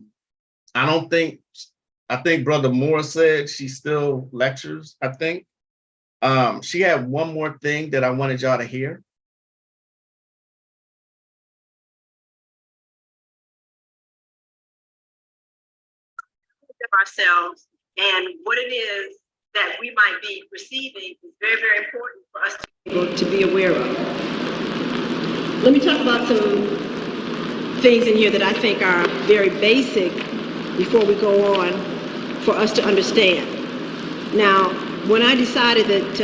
think Brother Moore said she still lectures, I think. She had one more thing that I wanted y'all to hear. Of ourselves and what it is that we might be receiving is very, very important for us to be aware of. Let me talk about some things in here that I think are very basic before we go on for us to understand. Now, when I decided that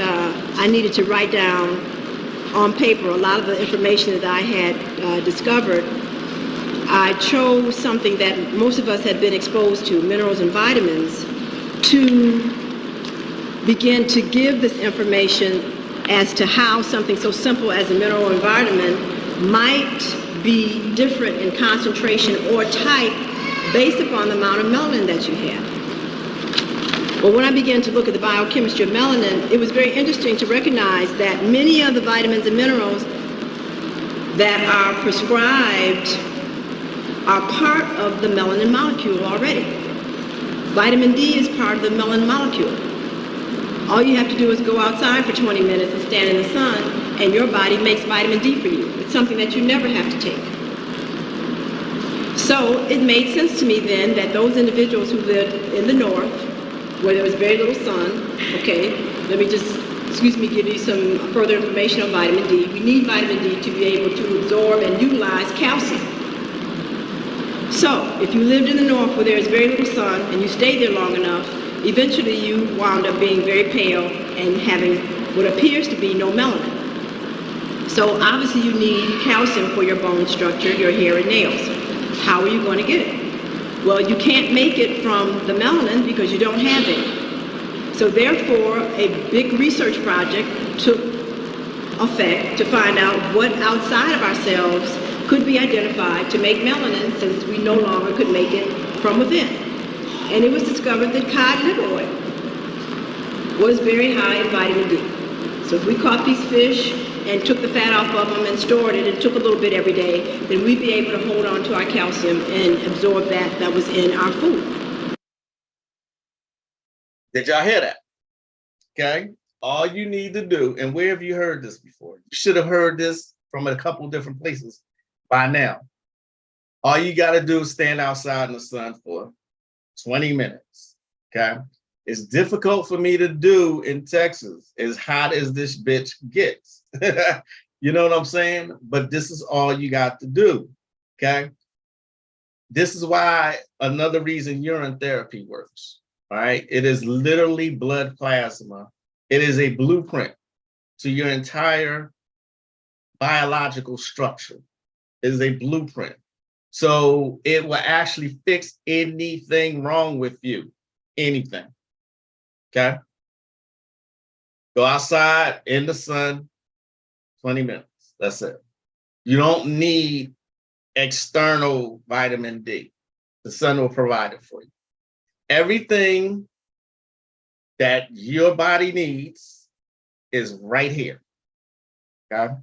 I needed to write down on paper a lot of the information that I had discovered, I chose something that most of us had been exposed to, minerals and vitamins, to begin to give this information as to how something so simple as a mineral and vitamin might be different in concentration or type based upon the amount of melanin that you have. Well, when I began to look at the biochemistry of melanin, it was very interesting to recognize that many of the vitamins and minerals that are prescribed are part of the melanin molecule already. Vitamin D is part of the melanin molecule. All you have to do is go outside for 20 minutes and stand in the sun, and your body makes vitamin D for you. It's something that you never have to take. So it made sense to me then that those individuals who lived in the north, where there was very little sun, okay, let me just, give you some further information on vitamin D. We need vitamin D to be able to absorb and utilize calcium. So, if you lived in the north where there is very little sun and you stayed there long enough, eventually you wound up being very pale and having what appears to be no melanin. So obviously you need calcium for your bone structure, your hair and nails. How are you going to get it? Well, you can't make it from the melanin because you don't have it. So therefore, a big research project took effect to find out what outside of ourselves could be identified to make melanin, since we no longer could make it from within. And it was discovered that cod liver oil was very high in vitamin D. So if we caught these fish and took the fat off of them and stored it and took a little bit every day, then we'd be able to hold on to our calcium and absorb that was in our food. Did y'all hear that? Okay. All you need to do, and where have you heard this before? You should have heard this from a couple different places by now. All you got to do is stand outside in the sun for 20 minutes. Okay. It's difficult for me to do in Texas, as hot as this bitch gets. You know what I'm saying? But this is all you got to do. Okay. This is why another reason urine therapy works. All right. It is literally blood plasma. It is a blueprint to your entire biological structure. It is a blueprint. So it will actually fix anything wrong with you. Anything. Okay. Go outside in the sun, 20 minutes. That's it. You don't need external vitamin D. The sun will provide it for you. Everything that your body needs is right here. Okay.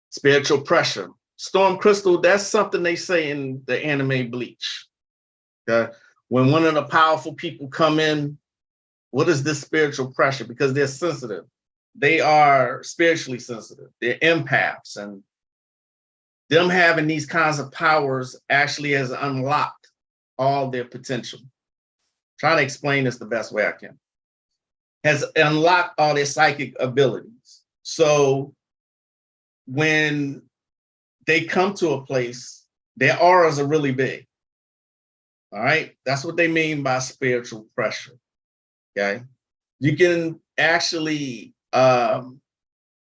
Spiritual pressure. Storm crystal, that's something they say in the anime Bleach. Okay. When one of the powerful people come in, what is this spiritual pressure? Because they're sensitive. They are spiritually sensitive. They're empaths, and them having these kinds of powers actually has unlocked all their potential. Trying to explain this the best way I can. Has unlocked all their psychic abilities. So when they come to a place, their auras are really big. All right. That's what they mean by spiritual pressure. Okay. You can actually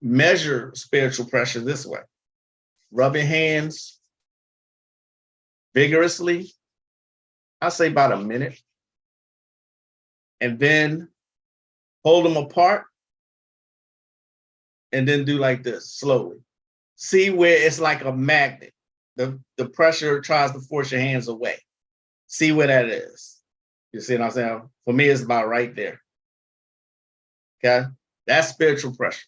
measure spiritual pressure this way. Rub your hands vigorously. I'll say about a minute. And then hold them apart. And then do like this slowly. See where it's like a magnet. the pressure tries to force your hands away. See where that is. You see what I'm saying? For me, it's about right there. Okay, that's spiritual pressure.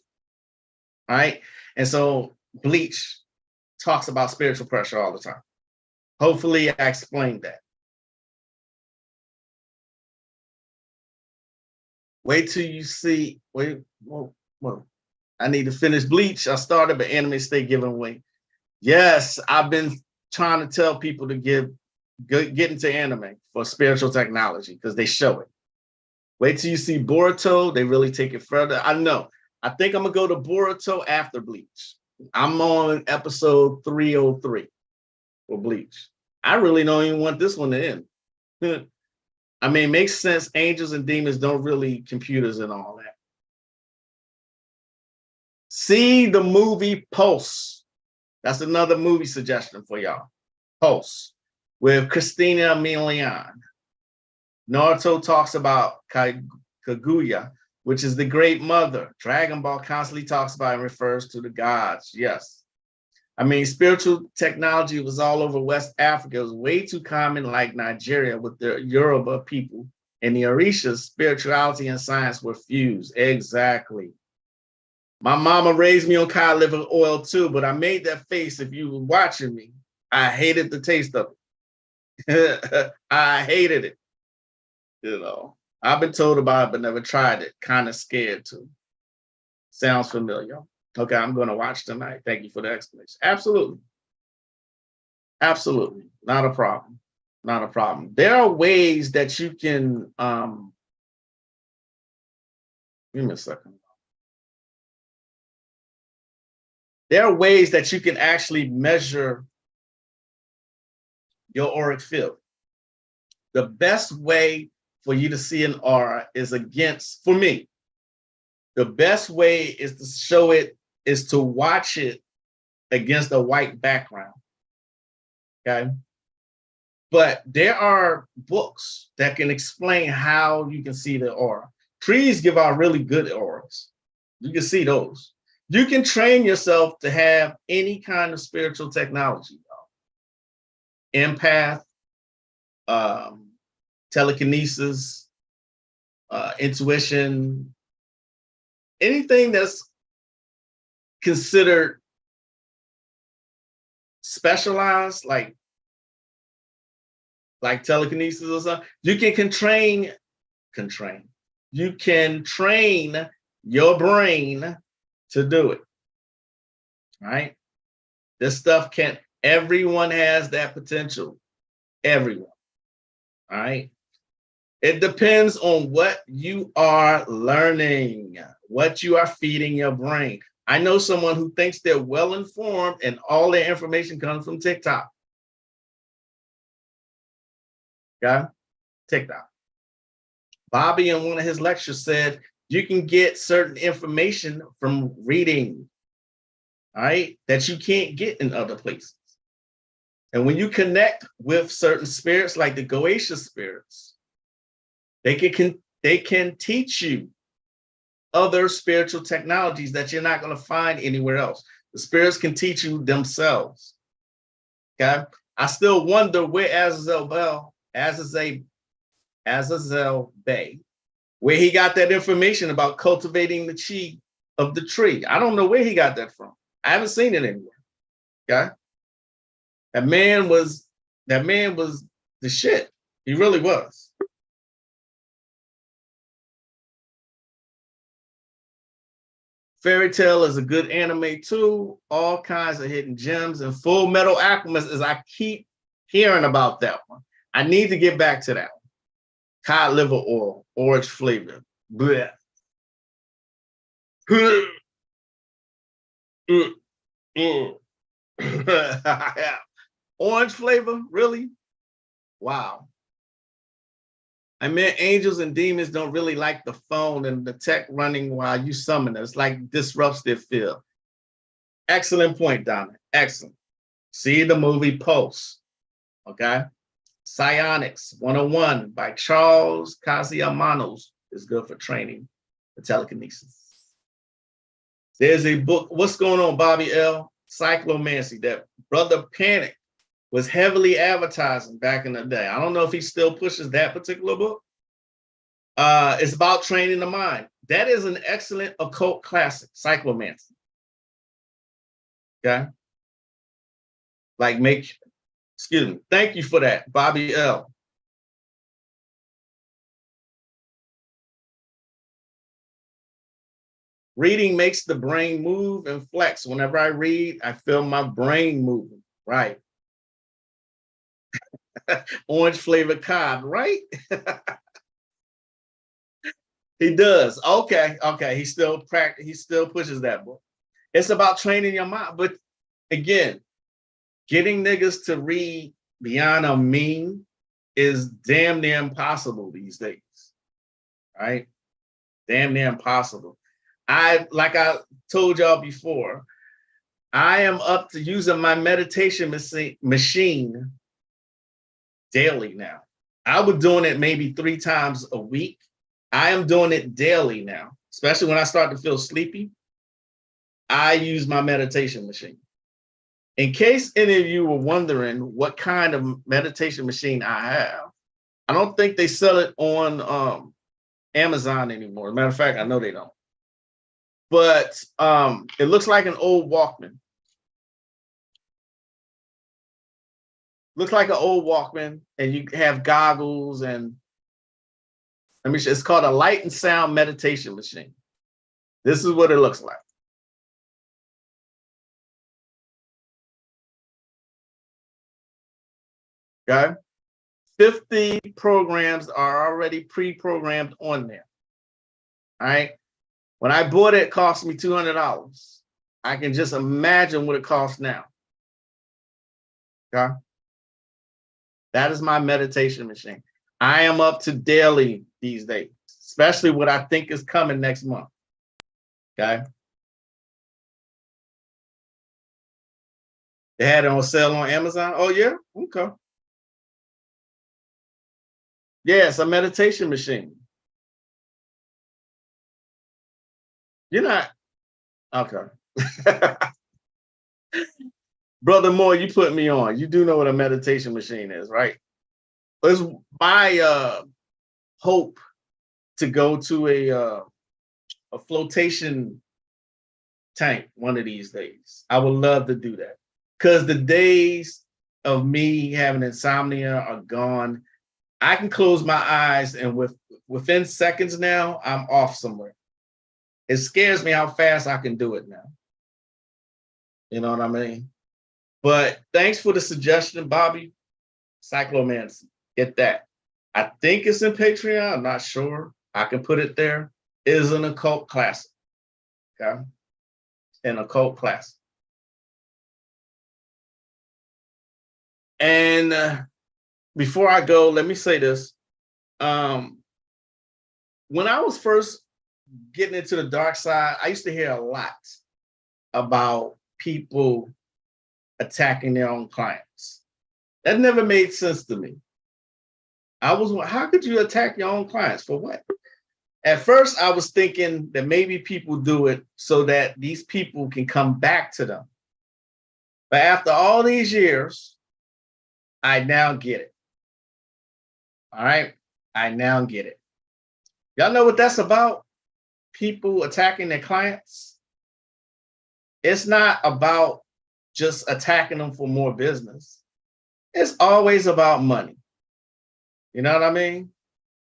All right, and so Bleach talks about spiritual pressure all the time. Hopefully, I explained that. Wait till you see. Wait, well, I need to finish Bleach. I started, but anime stay giving away. Yes, I've been trying to tell people to get into anime for spiritual technology because they show it. Wait till you see Boruto. They really take it further. I know. I think I'm gonna go to Boruto after Bleach. I'm on episode 303 for Bleach. I really don't even want this one to end. I mean, it makes sense. Angels and demons don't really computers and all that. See the movie Pulse. That's another movie suggestion for y'all. Pulse with Christina Milian. Naruto talks about Kaguya, which is the great mother. Dragon Ball constantly talks about and refers to the gods. Yes. I mean, spiritual technology was all over West Africa. It was way too common, like Nigeria with the Yoruba people. And the Orishas, spirituality and science were fused. Exactly. My mama raised me on cod liver oil too, but I made that face if you were watching me. I hated the taste of it. I hated it. You know, I've been told about it, but never tried it. Kind of scared to. Sounds familiar. Okay, I'm going to watch tonight. Thank you for the explanation. Absolutely. Absolutely. Not a problem. Not a problem. There are ways that you can, give me a second. There are ways that you can actually measure your auric field. The best way for you to see an aura is for me, the best way is to show it, is to watch it against a white background, okay? But there are books that can explain how you can see the aura. Trees give out really good auras. You can see those. You can train yourself to have any kind of spiritual technology, empath, telekinesis, intuition, anything that's considered specialized, like telekinesis or something. You can train your brain to do it. Right? This stuff everyone has that potential. Everyone. All right. It depends on what you are learning, what you are feeding your brain. I know someone who thinks they're well informed and all their information comes from TikTok. Okay? TikTok. Bobby in one of his lectures said you can get certain information from reading, all right, that you can't get in other places. And when you connect with certain spirits like the Goetia spirits, they can teach you other spiritual technologies that you're not going to find anywhere else. The spirits can teach you themselves. Okay. I still wonder where Azazel Bay, where he got that information about cultivating the chi of the tree. I don't know where he got that from. I haven't seen it anywhere. Okay. That man was the shit. He really was. Fairy Tail is a good anime too. All kinds of hidden gems, and Full Metal Alchemist, as I keep hearing about that one. I need to get back to that one. Cod liver oil, orange flavor. Blech. Orange flavor, really? Wow. I mean, angels and demons don't really like the phone and the tech running while you summon it. It's like disrupts their feel. Excellent point, Donna. Excellent. See the movie Pulse. Okay. Psionics 101 by Charles Casiamanos is good for training for telekinesis. There's a book. What's going on, Bobby L? Cyclomancy that Brother Panic was heavily advertising back in the day. I don't know if he still pushes that particular book. It's about training the mind. That is an excellent occult classic, Cyclomancy. Okay. Like excuse me. Thank you for that, Bobby L. Reading makes the brain move and flex. Whenever I read, I feel my brain moving. Right. Orange flavored cob, right? He does. Okay. He still pushes that book. It's about training your mind. But again, getting niggas to read beyond a meme is damn near impossible these days. Right? Damn near impossible. Like I told y'all before, I am up to using my meditation machine daily now. I was doing it maybe 3 times a week. I am doing it daily now, especially when I start to feel sleepy. I use my meditation machine. In case any of you were wondering what kind of meditation machine I have, I don't think they sell it on Amazon anymore. As a matter of fact, I know they don't. But it looks like an old Walkman. Looks like an old Walkman, and you have goggles and it's called a light and sound meditation machine. This is what it looks like. Okay. 50 programs are already pre-programmed on there. All right. When I bought it, it cost me $200. I can just imagine what it costs now. Okay. That is my meditation machine. I am up to daily these days, especially what I think is coming next month. Okay. They had it on sale on Amazon. Oh, yeah. Okay. Yeah, it's a meditation machine. You're not. Okay. Brother Moore, you put me on. You do know what a meditation machine is, right? It's my hope to go to a flotation tank one of these days. I would love to do that because the days of me having insomnia are gone. I can close my eyes and within seconds now, I'm off somewhere. It scares me how fast I can do it now. You know what I mean? But thanks for the suggestion, Bobby. Cyclomancy. Get that. I think it's in Patreon. I'm not sure. I can put it there. It is an occult classic. Okay? An occult classic. And before I go, let me say this. When I was first getting into the dark side, I used to hear a lot about people attacking their own clients. That never made sense to me. How could you attack your own clients? For what? At first, I was thinking that maybe people do it so that these people can come back to them. But after all these years, I now get it. All right? I now get it. Y'all know what that's about? People attacking their clients. It's not about just attacking them for more business. It's always about money. You know what I mean?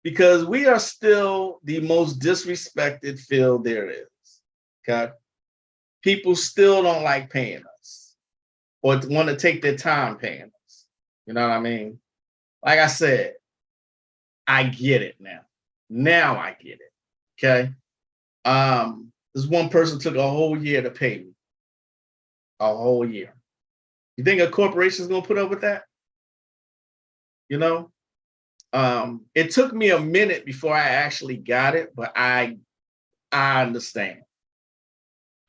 Because we are still the most disrespected field there is. Okay? People still don't like paying us or want to take their time paying us. You know what I mean? Like I said, I get it now. Now I get it. Okay? This one person took a whole year to pay me. A whole year. You think a corporation is going to put up with that? You know? It took me a minute before I actually got it, but I understand.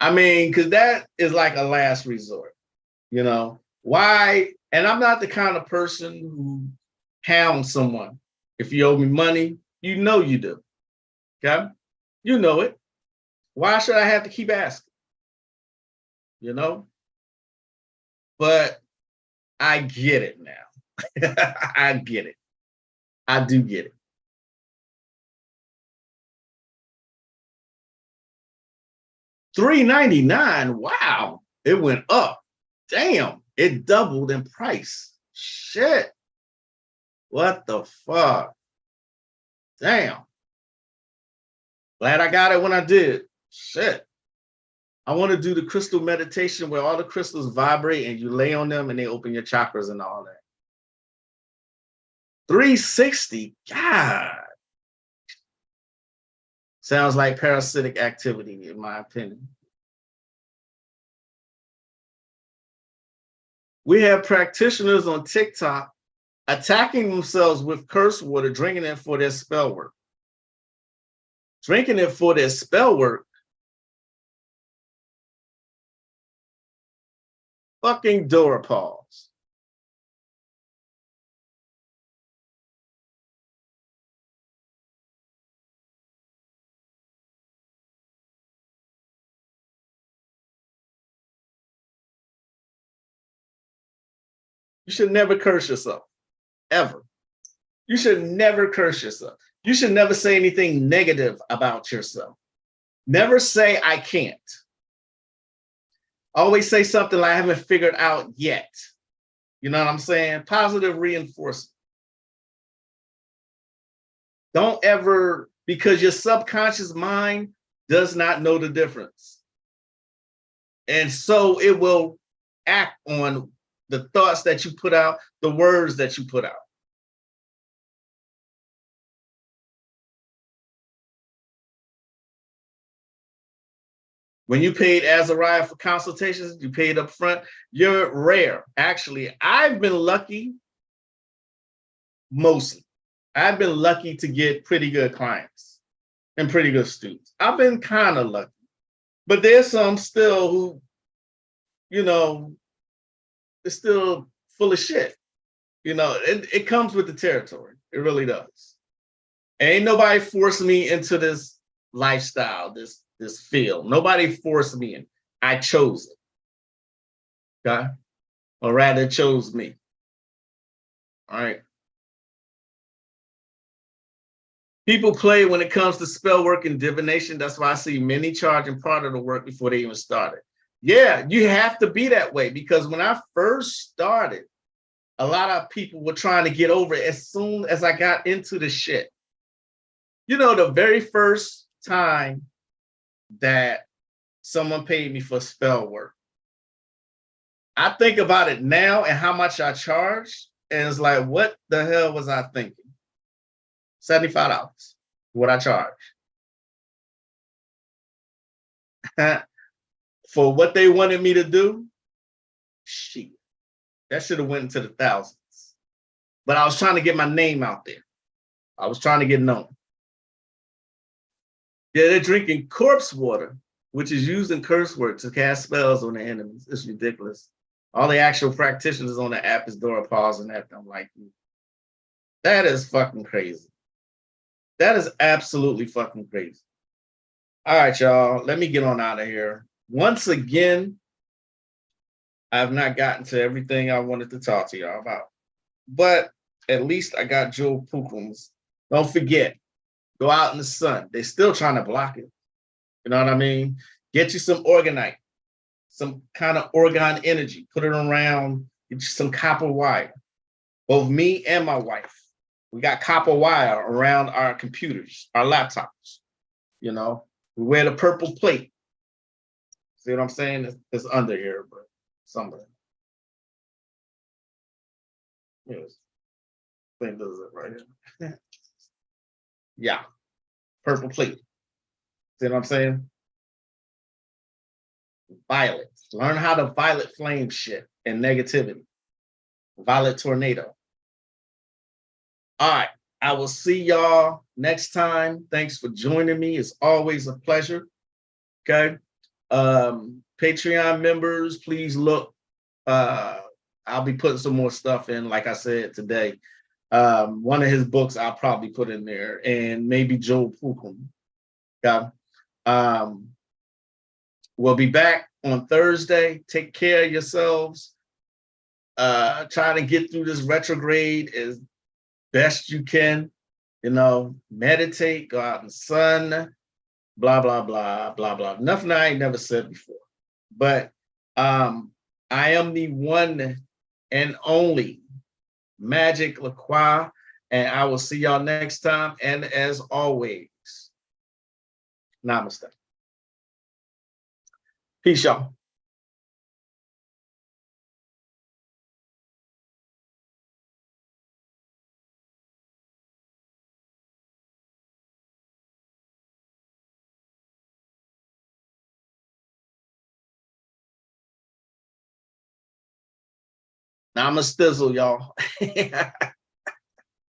I mean, because that is like a last resort. You know? Why? And I'm not the kind of person who hounds someone. If you owe me money, you know you do. Okay? You know it. Why should I have to keep asking? You know? but I get it now. I get it. I do get it. $3.99. Wow, it went up. Damn, it doubled in price. Shit. What the fuck? Damn. Glad I got it when I did. Shit. I want to do the crystal meditation where all the crystals vibrate and you lay on them and they open your chakras and all that. $360. God. Sounds like parasitic activity, in my opinion. We have practitioners on TikTok attacking themselves with curse water, drinking it for their spell work. Drinking it for their spell work. Fucking Dorapause. You should never curse yourself, ever. You should never curse yourself. You should never say anything negative about yourself. Never say, I can't. Always say something like, I haven't figured out yet. You know what I'm saying? Positive reinforcement. Don't ever, because your subconscious mind does not know the difference. And so it will act on the thoughts that you put out, the words that you put out. When you paid Azariah for consultations, you paid up front, you're rare. Actually, I've been lucky, mostly. I've been lucky to get pretty good clients and pretty good students. I've been kind of lucky. But there's some still who, you know, it's still full of shit. You know, it comes with the territory. It really does. Ain't nobody forced me into this lifestyle, this field. Nobody forced me in. I chose it. Okay? Or rather, it chose me. All right. People play when it comes to spell work and divination. That's why I see many charging part of the work before they even started. Yeah, you have to be that way, because when I first started, a lot of people were trying to get over it as soon as I got into the shit. You know, the very first time that someone paid me for spell work, I think about it now and how much I charge, and it's like, what the hell was I thinking? $75, what I charge. For what they wanted me to do, shit, that should have went into the thousands. But I was trying to get my name out there. I was trying to get known. Yeah, they're drinking corpse water, which is used in curse work to cast spells on the enemies. It's ridiculous. All the actual practitioners on the app is Dorapause and that. I'm like, that is fucking crazy. That is absolutely fucking crazy. All right, y'all, let me get on out of here. Once again, I've not gotten to everything I wanted to talk to y'all about, but at least I got Joe Pukums. Don't forget, go out in the sun. They're still trying to block it. You know what I mean? Get you some organite, some kind of orgone energy. Put it around, get you some copper wire. Both me and my wife, we got copper wire around our computers, our laptops. You know, we wear the purple plate. See what I'm saying? It's under here, but somewhere. Yes. Thing does it right here. Yeah. Purple plate. See what I'm saying? Violet. Learn how to violet flame shit and negativity. Violet tornado. All right. I will see y'all next time. Thanks for joining me. It's always a pleasure. Okay. Patreon members, please look. I'll be putting some more stuff in, like I said today. One of his books I'll probably put in there, and maybe Joe Pukum. Okay. We'll be back on Thursday. Take care of yourselves. try to get through this retrograde as best you can. You know, meditate, go out in the sun, blah, blah, blah, blah, blah. Nothing I ain't never said before. But I am the one and only Magick LaCroix, and I will see y'all next time. And as always, namaste. Peace, y'all. Namaste, y'all.